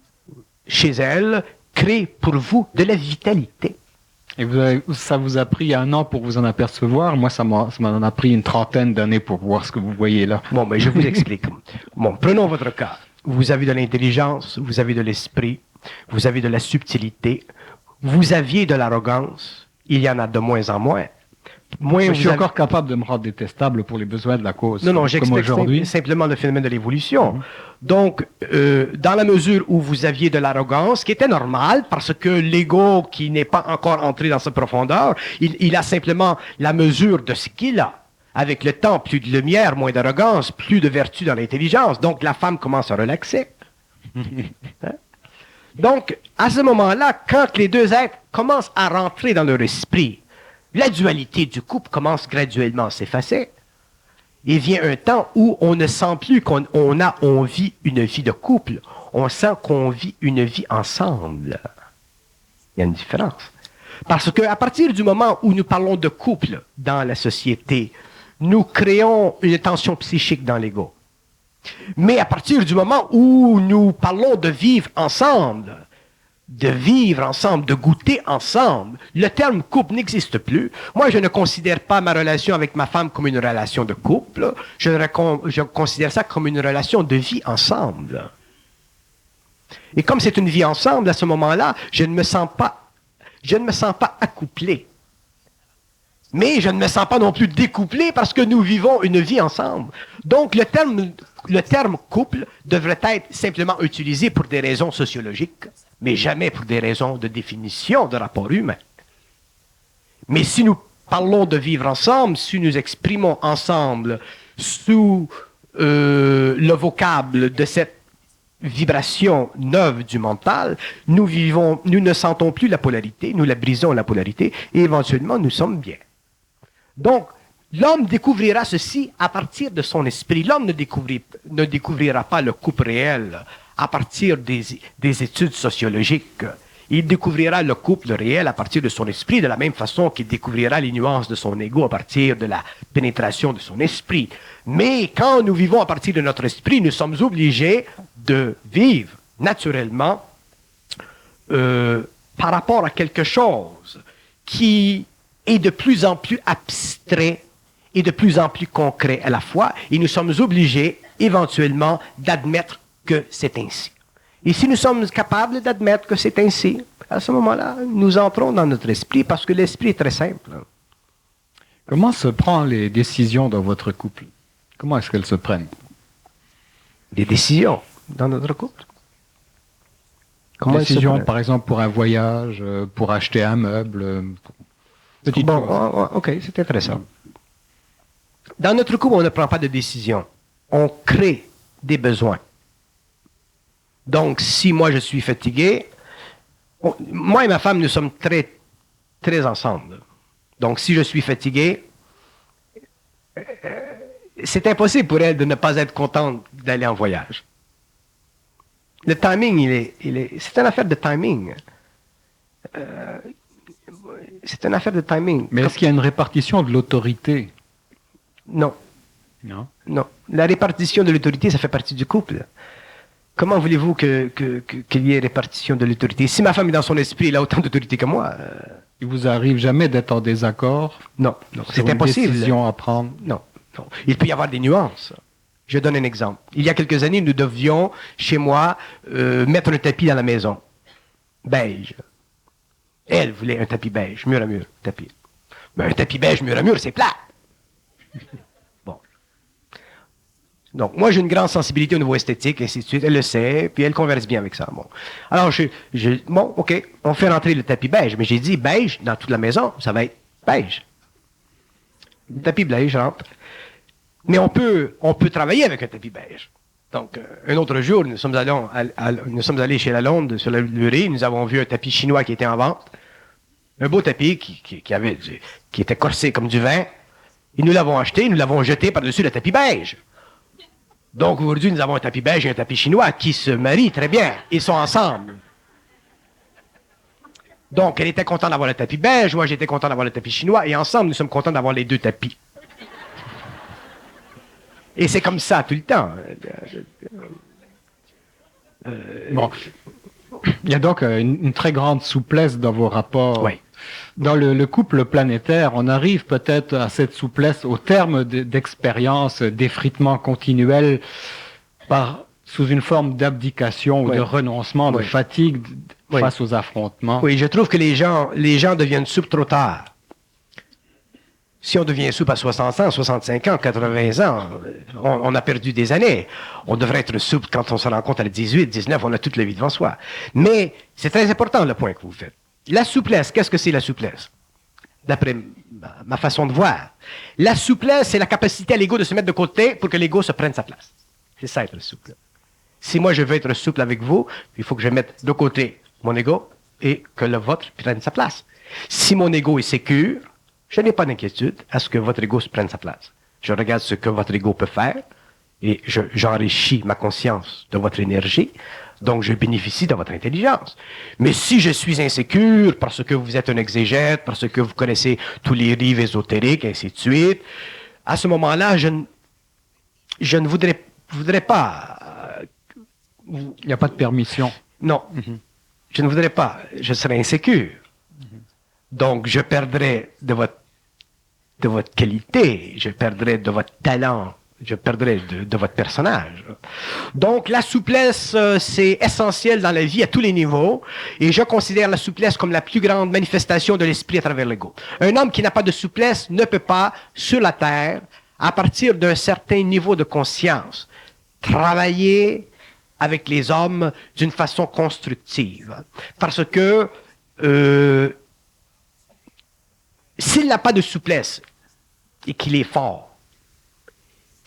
chez elle, crée pour vous de la vitalité. Et ça vous a pris 1 an pour vous en apercevoir. Moi, ça m'en a pris une 30aine d'années pour voir ce que vous voyez là. Bon, je vous explique. Bon, prenons votre cas. Vous avez de l'intelligence, vous avez de l'esprit, vous avez de la subtilité, vous aviez de l'arrogance. Il y en a de moins en moins. Je suis encore capable de me rendre détestable pour les besoins de la cause. Non, j'explique simplement le phénomène de l'évolution. Donc, dans la mesure où vous aviez de l'arrogance, ce qui était normal, parce que l'ego qui n'est pas encore entré dans sa profondeur, il a simplement la mesure de ce qu'il a. Avec le temps, plus de lumière, moins d'arrogance, plus de vertu dans l'intelligence. Donc, la femme commence à relaxer. Hein? Donc, à ce moment-là, quand les deux êtres commencent à rentrer dans leur esprit, la dualité du couple commence graduellement à s'effacer. Il vient un temps où on ne sent plus on vit une vie de couple. On sent qu'on vit une vie ensemble. Il y a une différence. Parce qu'à partir du moment où nous parlons de couple dans la société, nous créons une tension psychique dans l'ego. Mais à partir du moment où nous parlons de vivre ensemble, de goûter ensemble, le terme couple n'existe plus. Moi, je ne considère pas ma relation avec ma femme comme une relation de couple. Je considère ça comme une relation de vie ensemble. Et comme c'est une vie ensemble, à ce moment-là, je ne me sens pas accouplé. Mais je ne me sens pas non plus découplé parce que nous vivons une vie ensemble. Donc, le terme couple devrait être simplement utilisé pour des raisons sociologiques, mais jamais pour des raisons de définition de rapport humain. Mais si nous parlons de vivre ensemble, si nous exprimons ensemble sous le vocable de cette vibration neuve du mental, nous ne sentons plus la polarité, nous la brisons la polarité, et éventuellement nous sommes bien. Donc, l'homme découvrira ceci à partir de son esprit. L'homme ne découvrira pas le couple réel à partir des études sociologiques. Il découvrira le couple réel à partir de son esprit, de la même façon qu'il découvrira les nuances de son ego à partir de la pénétration de son esprit. Mais quand nous vivons à partir de notre esprit, nous sommes obligés de vivre naturellement par rapport à quelque chose qui est de plus en plus abstrait et de plus en plus concret à la fois, et nous sommes obligés éventuellement d'admettre que c'est ainsi. Et si nous sommes capables d'admettre que c'est ainsi, à ce moment-là, nous entrons dans notre esprit, parce que l'esprit est très simple. Comment se prennent les décisions dans votre couple? Comment est-ce qu'elles se prennent? Des décisions dans notre couple? Comment décisions, par exemple, pour un voyage, pour acheter un meuble? Ok, c'est intéressant. Dans notre couple, on ne prend pas de décision. On crée des besoins. Donc, si moi je suis fatigué, moi et ma femme, nous sommes très, très ensemble. Donc, si je suis fatigué, c'est impossible pour elle de ne pas être contente d'aller en voyage. Le timing, c'est une affaire de timing. C'est une affaire de timing. Mais est-ce qu'il y a une répartition de l'autorité? Non. Non. Non. La répartition de l'autorité, ça fait partie du couple. Comment voulez-vous qu'il y ait répartition de l'autorité? Si ma femme est dans son esprit, elle a autant d'autorité que moi. Il vous arrive jamais d'être en désaccord? Non, c'est impossible. Une décision à prendre? Non. Il peut y avoir des nuances. Je donne un exemple. Il y a quelques années, nous devions, chez moi, mettre un tapis dans la maison. Beige. Elle voulait un tapis beige, mur à mur, tapis. Mais un tapis beige, mur à mur, c'est plat. Bon. Donc, moi, j'ai une grande sensibilité au niveau esthétique, et ainsi de suite. Elle le sait, puis elle converse bien avec ça. Bon. Alors, bon, OK, on fait rentrer le tapis beige. Mais j'ai dit, beige, dans toute la maison, ça va être beige. Le tapis beige rentre. Mais on peut travailler avec un tapis beige. Donc, un autre jour, nous sommes allés chez Lalonde, sur la rue, nous avons vu un tapis chinois qui était en vente. Un beau tapis qui était corsé comme du vin. Et nous l'avons acheté, nous l'avons jeté par-dessus le tapis beige. Donc, aujourd'hui, nous avons un tapis beige et un tapis chinois qui se marient très bien. Ils sont ensemble. Donc, elle était contente d'avoir le tapis beige, moi j'étais content d'avoir le tapis chinois, et ensemble, nous sommes contents d'avoir les deux tapis. Et c'est comme ça tout le temps. Bon. Il y a donc une très grande souplesse dans vos rapports. Oui. Dans le couple planétaire, on arrive peut-être à cette souplesse au terme d'expériences, d'effritement continuel, sous une forme d'abdication ou de renoncement, de fatigue face aux affrontements. Oui, je trouve que les gens deviennent souples trop tard. Si on devient souple à 60 ans, 65 ans, 80 ans, on a perdu des années. On devrait être souple quand on se rend compte à 18, 19, on a toute la vie devant soi. Mais c'est très important le point que vous faites. La souplesse, qu'est-ce que c'est la souplesse? D'après ma façon de voir. La souplesse, c'est la capacité à l'ego de se mettre de côté pour que l'ego se prenne sa place. C'est ça être souple. Si moi je veux être souple avec vous, il faut que je mette de côté mon ego et que le vôtre prenne sa place. Si mon ego est sécure, je n'ai pas d'inquiétude à ce que votre ego se prenne sa place. Je regarde ce que votre ego peut faire et j'enrichis ma conscience de votre énergie, donc je bénéficie de votre intelligence. Mais si je suis insécure parce que vous êtes un exégète, parce que vous connaissez tous les livres ésotériques, ainsi de suite, à ce moment-là, je ne voudrais pas... Il n'y a pas de permission. Non, je ne voudrais pas. Je serais insécure. Donc, je perdrais de votre qualité, je perdrais de votre talent, je perdrais de votre personnage. Donc, la souplesse, c'est essentiel dans la vie à tous les niveaux, et je considère la souplesse comme la plus grande manifestation de l'esprit à travers l'ego. Un homme qui n'a pas de souplesse ne peut pas, sur la terre, à partir d'un certain niveau de conscience, travailler avec les hommes d'une façon constructive. Parce que s'il n'a pas de souplesse et qu'il est fort,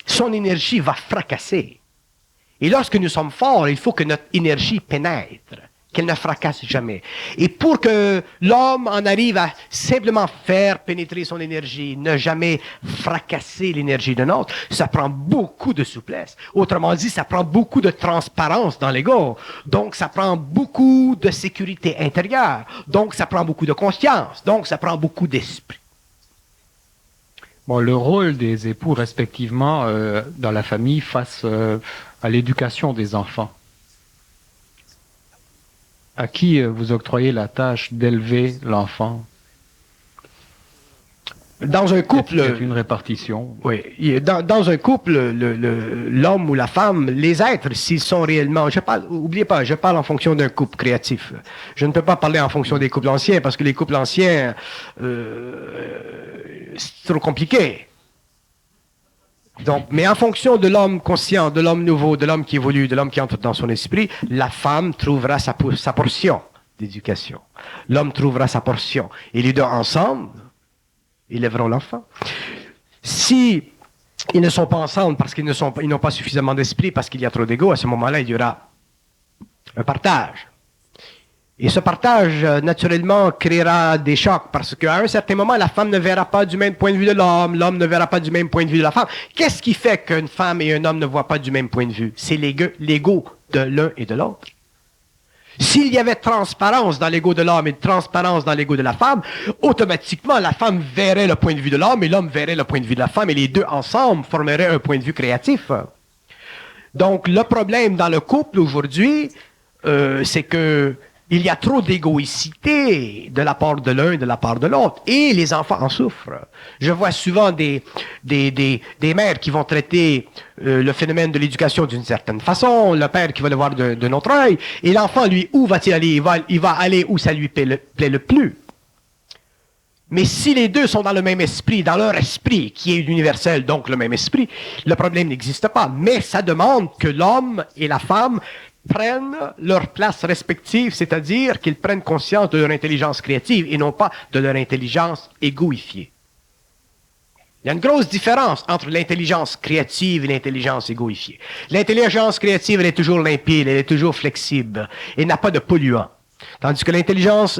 son énergie va fracasser. Et lorsque nous sommes forts, il faut que notre énergie pénètre, qu'elle ne fracasse jamais. Et pour que l'homme en arrive à simplement faire pénétrer son énergie, ne jamais fracasser l'énergie d'un autre, ça prend beaucoup de souplesse. Autrement dit, ça prend beaucoup de transparence dans l'ego. Donc, ça prend beaucoup de sécurité intérieure. Donc, ça prend beaucoup de conscience. Donc, ça prend beaucoup d'esprit. Bon, le rôle des époux, respectivement, dans la famille face à l'éducation des enfants. À qui vous octroyez la tâche d'élever l'enfant? Dans un couple... Il y a une répartition. Oui. Dans un couple, l'homme ou la femme, les êtres, s'ils sont réellement... Oubliez pas, je parle en fonction d'un couple créatif. Je ne peux pas parler en fonction des couples anciens, parce que les couples anciens, c'est trop compliqué. Donc, mais en fonction de l'homme conscient, de l'homme nouveau, de l'homme qui évolue, de l'homme qui entre dans son esprit, la femme trouvera sa portion d'éducation. L'homme trouvera sa portion. Et les deux ensemble élèveront l'enfant. Si ils ne sont pas ensemble parce qu'ils n'ont pas suffisamment d'esprit, parce qu'il y a trop d'ego, à ce moment-là, il y aura un partage. Et ce partage, naturellement, créera des chocs parce qu'à un certain moment, la femme ne verra pas du même point de vue de l'homme, l'homme ne verra pas du même point de vue de la femme. Qu'est-ce qui fait qu'une femme et un homme ne voient pas du même point de vue? C'est l'ego de l'un et de l'autre. S'il y avait transparence dans l'ego de l'homme et transparence dans l'ego de la femme, automatiquement, la femme verrait le point de vue de l'homme et l'homme verrait le point de vue de la femme et les deux ensemble formeraient un point de vue créatif. Donc, le problème dans le couple aujourd'hui, c'est que il y a trop d'égoïcité de la part de l'un et de la part de l'autre. Et les enfants en souffrent. Je vois souvent des mères qui vont traiter le phénomène de l'éducation d'une certaine façon, le père qui va le voir d'un autre œil, et l'enfant, lui, où va-t-il aller? Il va aller où ça lui plaît le plus. Mais si les deux sont dans le même esprit, dans leur esprit, qui est universel, donc le même esprit, le problème n'existe pas. Mais ça demande que l'homme et la femme prennent leur place respective, c'est-à-dire qu'ils prennent conscience de leur intelligence créative et non pas de leur intelligence égoïfiée. Il y a une grosse différence entre l'intelligence créative et l'intelligence égoïfiée. L'intelligence créative, elle est toujours limpide, elle est toujours flexible, et n'a pas de polluants. Tandis que l'intelligence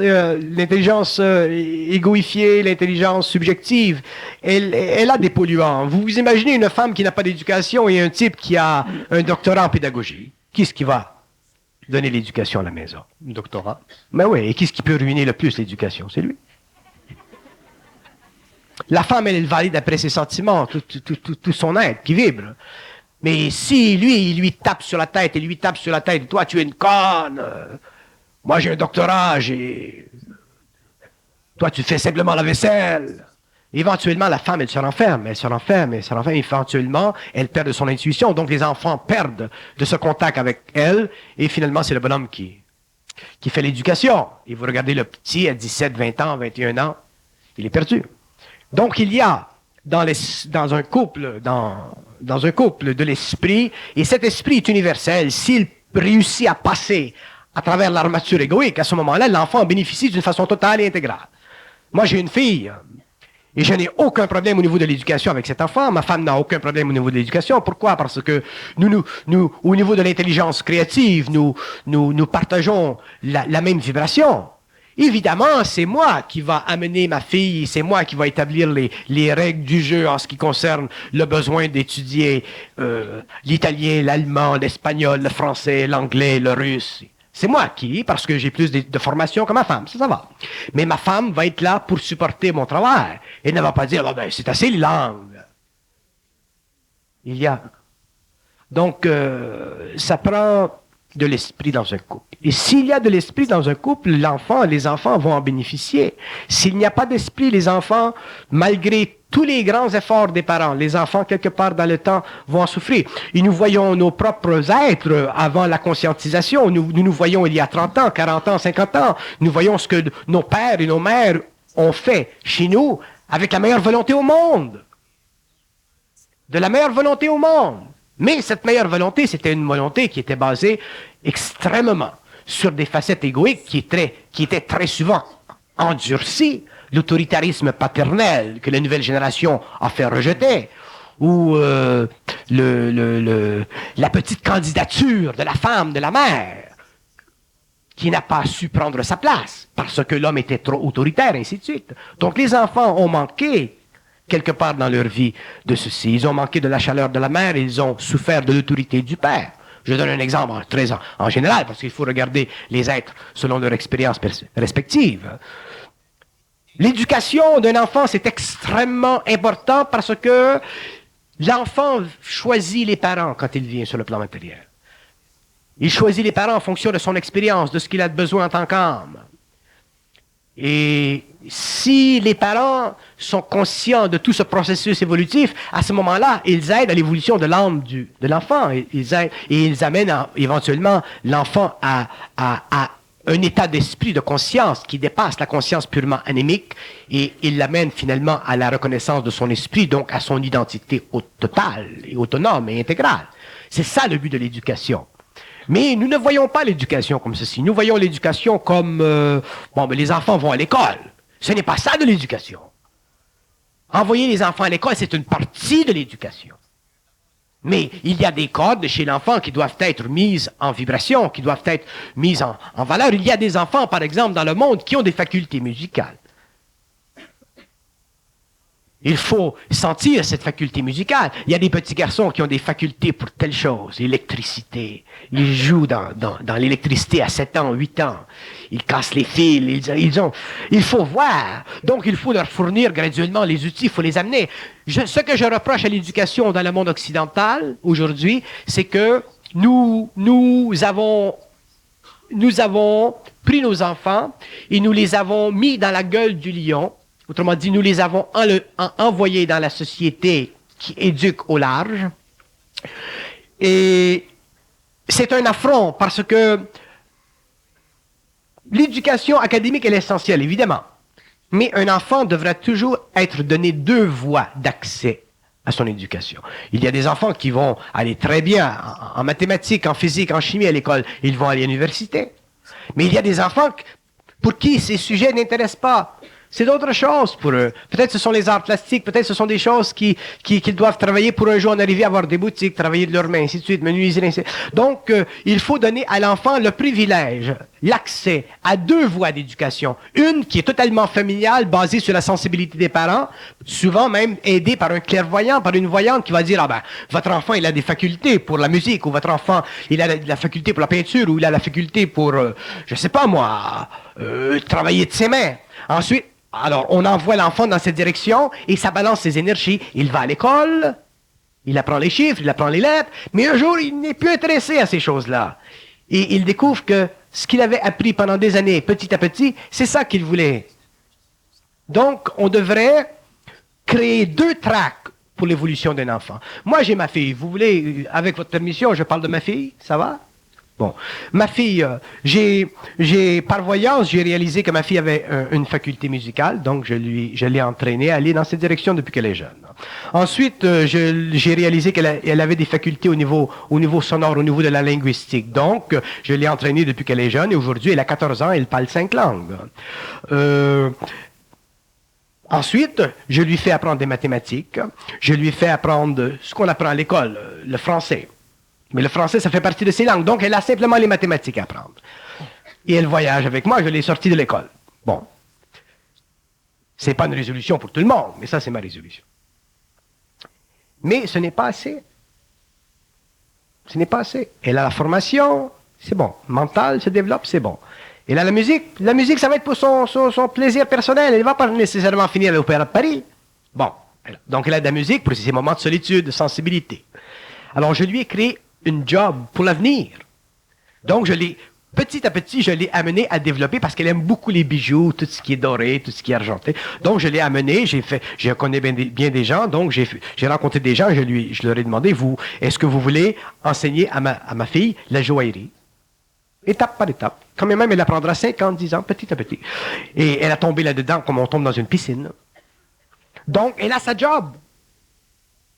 égoïfiée, l'intelligence subjective, elle a des polluants. Vous vous imaginez une femme qui n'a pas d'éducation et un type qui a un doctorat en pédagogie. Qui est-ce qui va donner l'éducation à la maison? Le doctorat. Ben oui, et qui est-ce qui peut ruiner le plus l'éducation? C'est lui. La femme, elle valide après ses sentiments, tout son être qui vibre. Mais si lui, il lui tape sur la tête, et lui tape sur la tête, toi, tu es une conne, moi j'ai un doctorat, toi, tu fais simplement la vaisselle. Éventuellement, la femme, elle se renferme, éventuellement, elle perd de son intuition, donc les enfants perdent de ce contact avec elle, et finalement, c'est le bonhomme qui fait l'éducation. Et vous regardez le petit à 17, 20 ans, 21 ans, il est perdu. Donc, il y a dans un couple de l'esprit, et cet esprit est universel. S'il réussit à passer à travers l'armature égoïque, à ce moment-là, l'enfant bénéficie d'une façon totale et intégrale. Moi, j'ai une fille, et je n'ai aucun problème au niveau de l'éducation avec cet enfant. Ma femme n'a aucun problème au niveau de l'éducation. Pourquoi? Parce que nous, au niveau de l'intelligence créative, nous partageons la même vibration. Évidemment, c'est moi qui va amener ma fille, c'est moi qui va établir les règles du jeu en ce qui concerne le besoin d'étudier l'italien, l'allemand, l'espagnol, le français, l'anglais, le russe. C'est moi parce que j'ai plus de formation que ma femme, ça va. Mais ma femme va être là pour supporter mon travail. Elle ne va pas dire, oh ben, c'est assez les langues. Donc, ça prend de l'esprit dans un couple. Et s'il y a de l'esprit dans un couple, les enfants vont en bénéficier. S'il n'y a pas d'esprit, les enfants, malgré tous les grands efforts des parents, les enfants, quelque part dans le temps, vont en souffrir. Et nous voyons nos propres êtres avant la conscientisation. Nous voyons il y a 30 ans, 40 ans, 50 ans. Nous voyons ce que nos pères et nos mères ont fait chez nous avec la meilleure volonté au monde. De la meilleure volonté au monde. Mais cette meilleure volonté, c'était une volonté qui était basée extrêmement sur des facettes égoïques qui étaient très souvent endurcies. L'autoritarisme paternel que la nouvelle génération a fait rejeter, ou la petite candidature de la femme, de la mère, qui n'a pas su prendre sa place, parce que l'homme était trop autoritaire, ainsi de suite. Donc les enfants ont manqué, quelque part dans leur vie, de ceci. Ils ont manqué de la chaleur de la mère, ils ont souffert de l'autorité du père. Je donne un exemple en général, parce qu'il faut regarder les êtres selon leur expérience respective. L'éducation d'un enfant, c'est extrêmement important parce que l'enfant choisit les parents quand il vient sur le plan matériel. Il choisit les parents en fonction de son expérience, de ce qu'il a besoin en tant qu'âme. Et si les parents sont conscients de tout ce processus évolutif, à ce moment-là, ils aident à l'évolution de l'âme de l'enfant. Ils amènent éventuellement l'enfant à un état d'esprit, de conscience qui dépasse la conscience purement anémique et il l'amène finalement à la reconnaissance de son esprit, donc à son identité totale et autonome et intégrale. C'est ça le but de l'éducation. Mais nous ne voyons pas l'éducation comme ceci. Nous voyons l'éducation comme, les enfants vont à l'école. Ce n'est pas ça de l'éducation. Envoyer les enfants à l'école, c'est une partie de l'éducation. Mais il y a des cordes chez l'enfant qui doivent être mises en vibration, qui doivent être mises en valeur. Il y a des enfants, par exemple, dans le monde qui ont des facultés musicales. Il faut sentir cette faculté musicale. Il y a des petits garçons qui ont des facultés pour telle chose, l'électricité. Ils jouent dans l'électricité à 7 ans, 8 ans. Ils cassent les fils. Il faut voir. Donc, il faut leur fournir graduellement les outils, il faut les amener. Ce que je reproche à l'éducation dans le monde occidental aujourd'hui, c'est que nous avons pris nos enfants et nous les avons mis dans la gueule du lion. Autrement dit, nous les avons envoyés dans la société qui éduque au large. Et c'est un affront parce que l'éducation académique est essentielle, évidemment. Mais un enfant devrait toujours être donné 2 voies d'accès à son éducation. Il y a des enfants qui vont aller très bien en mathématiques, en physique, en chimie à l'école. Ils vont aller à l'université. Mais il y a des enfants pour qui ces sujets n'intéressent pas. C'est d'autres choses pour eux. Peut-être ce sont les arts plastiques, peut-être ce sont des choses qu'ils doivent travailler pour un jour en arriver à avoir des boutiques, travailler de leurs mains, ainsi de suite, menuiserie, ainsi de suite. Donc, il faut donner à l'enfant le privilège, l'accès à 2 voies d'éducation. Une qui est totalement familiale, basée sur la sensibilité des parents, souvent même aidée par un clairvoyant, par une voyante qui va dire, ah ben, votre enfant, il a des facultés pour la musique, ou votre enfant, il a la faculté pour la peinture, ou il a la faculté pour, je sais pas moi, travailler de ses mains. Ensuite, alors, on envoie l'enfant dans cette direction et ça balance ses énergies. Il va à l'école, il apprend les chiffres, il apprend les lettres, mais un jour, il n'est plus intéressé à ces choses-là. Et il découvre que ce qu'il avait appris pendant des années, petit à petit, c'est ça qu'il voulait. Donc, on devrait créer 2 tracks pour l'évolution d'un enfant. Moi, j'ai ma fille. Vous voulez, avec votre permission, je parle de ma fille? Ça va? Bon, ma fille, par voyance, j'ai réalisé que ma fille avait une faculté musicale, donc je l'ai entraînée à aller dans cette direction depuis qu'elle est jeune. Ensuite, j'ai réalisé qu'elle avait des facultés au niveau sonore, au niveau de la linguistique, donc je l'ai entraînée depuis qu'elle est jeune, et aujourd'hui, elle a 14 ans, elle parle 5 langues. Ensuite, je lui fais apprendre des mathématiques, je lui fais apprendre ce qu'on apprend à l'école, le français. Mais le français, ça fait partie de ses langues. Donc, elle a simplement les mathématiques à apprendre. Et elle voyage avec moi, je l'ai sortie de l'école. Bon. C'est pas une résolution pour tout le monde, mais ça, c'est ma résolution. Mais ce n'est pas assez. Ce n'est pas assez. Elle a la formation, c'est bon. Mentale se développe, c'est bon. Elle a la musique. La musique, ça va être pour son plaisir personnel. Elle ne va pas nécessairement finir à l'Opéra de Paris. Bon. Donc, elle a de la musique pour ses moments de solitude, de sensibilité. Alors, je lui ai créé une job pour l'avenir. Donc, petit à petit, je l'ai amenée à développer parce qu'elle aime beaucoup les bijoux, tout ce qui est doré, tout ce qui est argenté. Donc, je l'ai amenée, je connais bien des gens, donc j'ai rencontré des gens, je leur ai demandé, est-ce que vous voulez enseigner à ma fille la joaillerie? Étape par étape. Quand même, elle apprendra 5 ans, 10 ans, petit à petit. Et elle a tombé là-dedans comme on tombe dans une piscine. Donc, elle a sa job.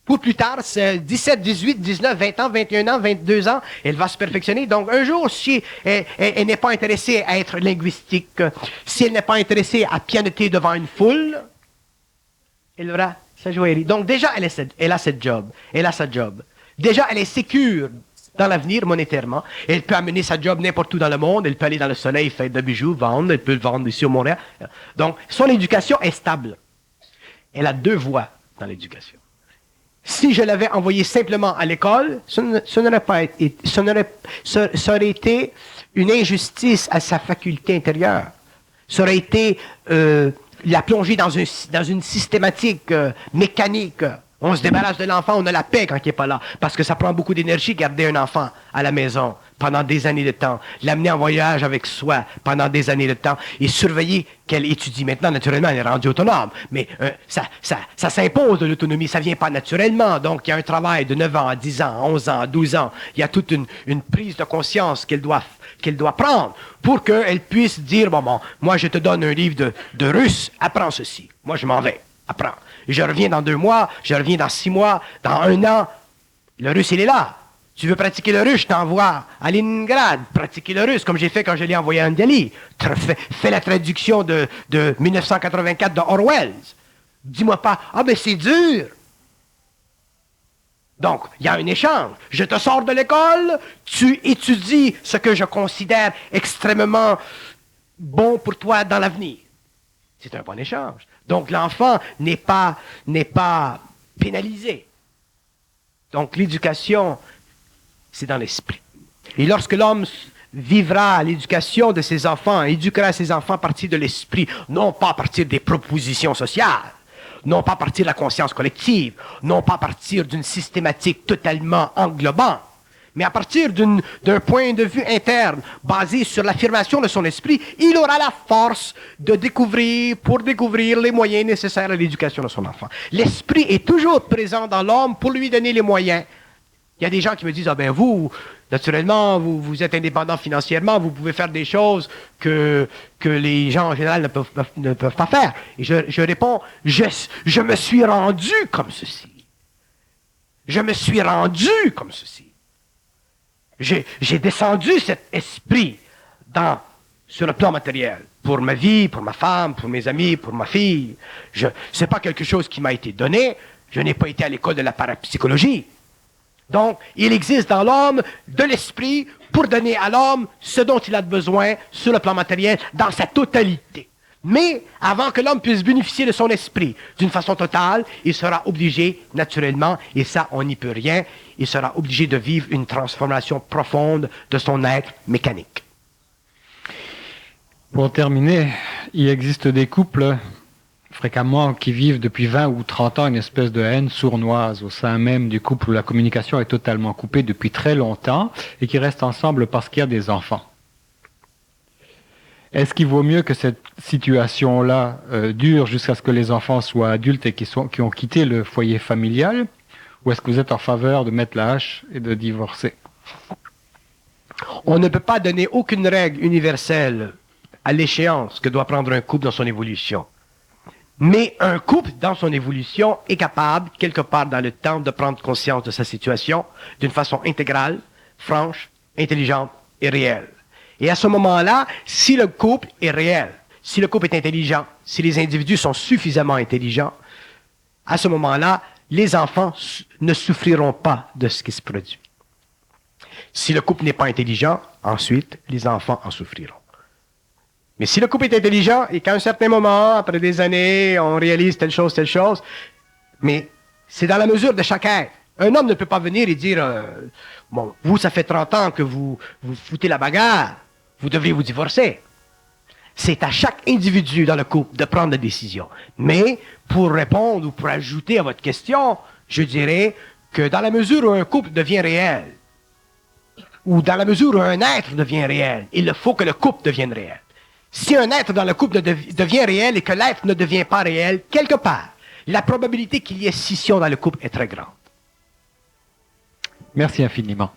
Pour plus tard, c'est 17, 18, 19, 20 ans, 21 ans, 22 ans, elle va se perfectionner. Donc, un jour, si elle n'est pas intéressée à être linguistique, si elle n'est pas intéressée à pianoter devant une foule, elle aura sa joaillerie. Donc, déjà, elle a cette job. Elle a sa job. Déjà, elle est sécure dans l'avenir monétairement. Elle peut amener sa job n'importe où dans le monde. Elle peut aller dans le soleil, faire des bijoux, vendre. Elle peut le vendre ici au Montréal. Donc, son éducation est stable. Elle a 2 voies dans l'éducation. Si je l'avais envoyé simplement à l'école, ça aurait été une injustice à sa faculté intérieure. Ça aurait été la plonger dans une systématique mécanique. On se débarrasse de l'enfant, on a la paix quand il n'est pas là. Parce que ça prend beaucoup d'énergie garder un enfant à la maison pendant des années de temps. L'amener en voyage avec soi pendant des années de temps. Et surveiller qu'elle étudie. Maintenant, naturellement, elle est rendue autonome. Mais ça s'impose de l'autonomie. Ça ne vient pas naturellement. Donc, il y a un travail de 9 ans à 10 ans, à 11 ans, à 12 ans. Il y a toute une prise de conscience qu'elle doit prendre pour qu'elle puisse dire, bon, moi, je te donne un livre de russe, apprends ceci. Moi, je m'en vais, apprends. Et je reviens dans 2 mois, je reviens dans 6 mois, dans 1 an. Le russe, il est là. Tu veux pratiquer le russe, je t'envoie à Leningrad, pratiquer le russe, comme j'ai fait quand je l'ai envoyé à Ndiaye. Fais la traduction de 1984 de Orwell. Dis-moi pas, ah ben c'est dur. Donc, il y a un échange. Je te sors de l'école, tu étudies ce que je considère extrêmement bon pour toi dans l'avenir. C'est un bon échange. Donc, l'enfant n'est pas pénalisé. Donc, l'éducation, c'est dans l'esprit. Et lorsque l'homme vivra l'éducation de ses enfants, éduquera ses enfants à partir de l'esprit, non pas à partir des propositions sociales, non pas à partir de la conscience collective, non pas à partir d'une systématique totalement englobante, mais à partir d'un point de vue interne, basé sur l'affirmation de son esprit, il aura la force de découvrir les moyens nécessaires à l'éducation de son enfant. L'esprit est toujours présent dans l'homme pour lui donner les moyens. Il y a des gens qui me disent, ah ben vous, naturellement, vous êtes indépendant financièrement, vous pouvez faire des choses que les gens en général ne peuvent pas faire. Et je réponds, je me suis rendu comme ceci. Je me suis rendu comme ceci. J'ai descendu cet esprit sur le plan matériel, pour ma vie, pour ma femme, pour mes amis, pour ma fille. Ce n'est pas quelque chose qui m'a été donné. Je n'ai pas été à l'école de la parapsychologie. Donc, il existe dans l'homme de l'esprit pour donner à l'homme ce dont il a besoin sur le plan matériel dans sa totalité. Mais avant que l'homme puisse bénéficier de son esprit d'une façon totale, il sera obligé, naturellement, et ça, on n'y peut rien, il sera obligé de vivre une transformation profonde de son être mécanique. Pour terminer, il existe des couples fréquemment qui vivent depuis 20 ou 30 ans une espèce de haine sournoise au sein même du couple où la communication est totalement coupée depuis très longtemps et qui restent ensemble parce qu'il y a des enfants. Est-ce qu'il vaut mieux que cette situation-là dure jusqu'à ce que les enfants soient adultes et qui ont quitté le foyer familial, ou est-ce que vous êtes en faveur de mettre la hache et de divorcer? On ne peut pas donner aucune règle universelle à l'échéance que doit prendre un couple dans son évolution. Mais un couple, dans son évolution, est capable, quelque part dans le temps, de prendre conscience de sa situation d'une façon intégrale, franche, intelligente et réelle. Et à ce moment-là, si le couple est réel, si le couple est intelligent, si les individus sont suffisamment intelligents, à ce moment-là, les enfants ne souffriront pas de ce qui se produit. Si le couple n'est pas intelligent, ensuite, les enfants en souffriront. Mais si le couple est intelligent et qu'à un certain moment, après des années, on réalise telle chose, mais c'est dans la mesure de chaque être. Un homme ne peut pas venir et dire, bon, vous, ça fait 30 ans que vous foutez la bagarre, vous devriez vous divorcer. C'est à chaque individu dans le couple de prendre la décision. Mais pour répondre ou pour ajouter à votre question, je dirais que dans la mesure où un couple devient réel, ou dans la mesure où un être devient réel, il faut que le couple devienne réel. Si un être dans le couple devient réel et que l'être ne devient pas réel, quelque part, la probabilité qu'il y ait scission dans le couple est très grande. Merci infiniment.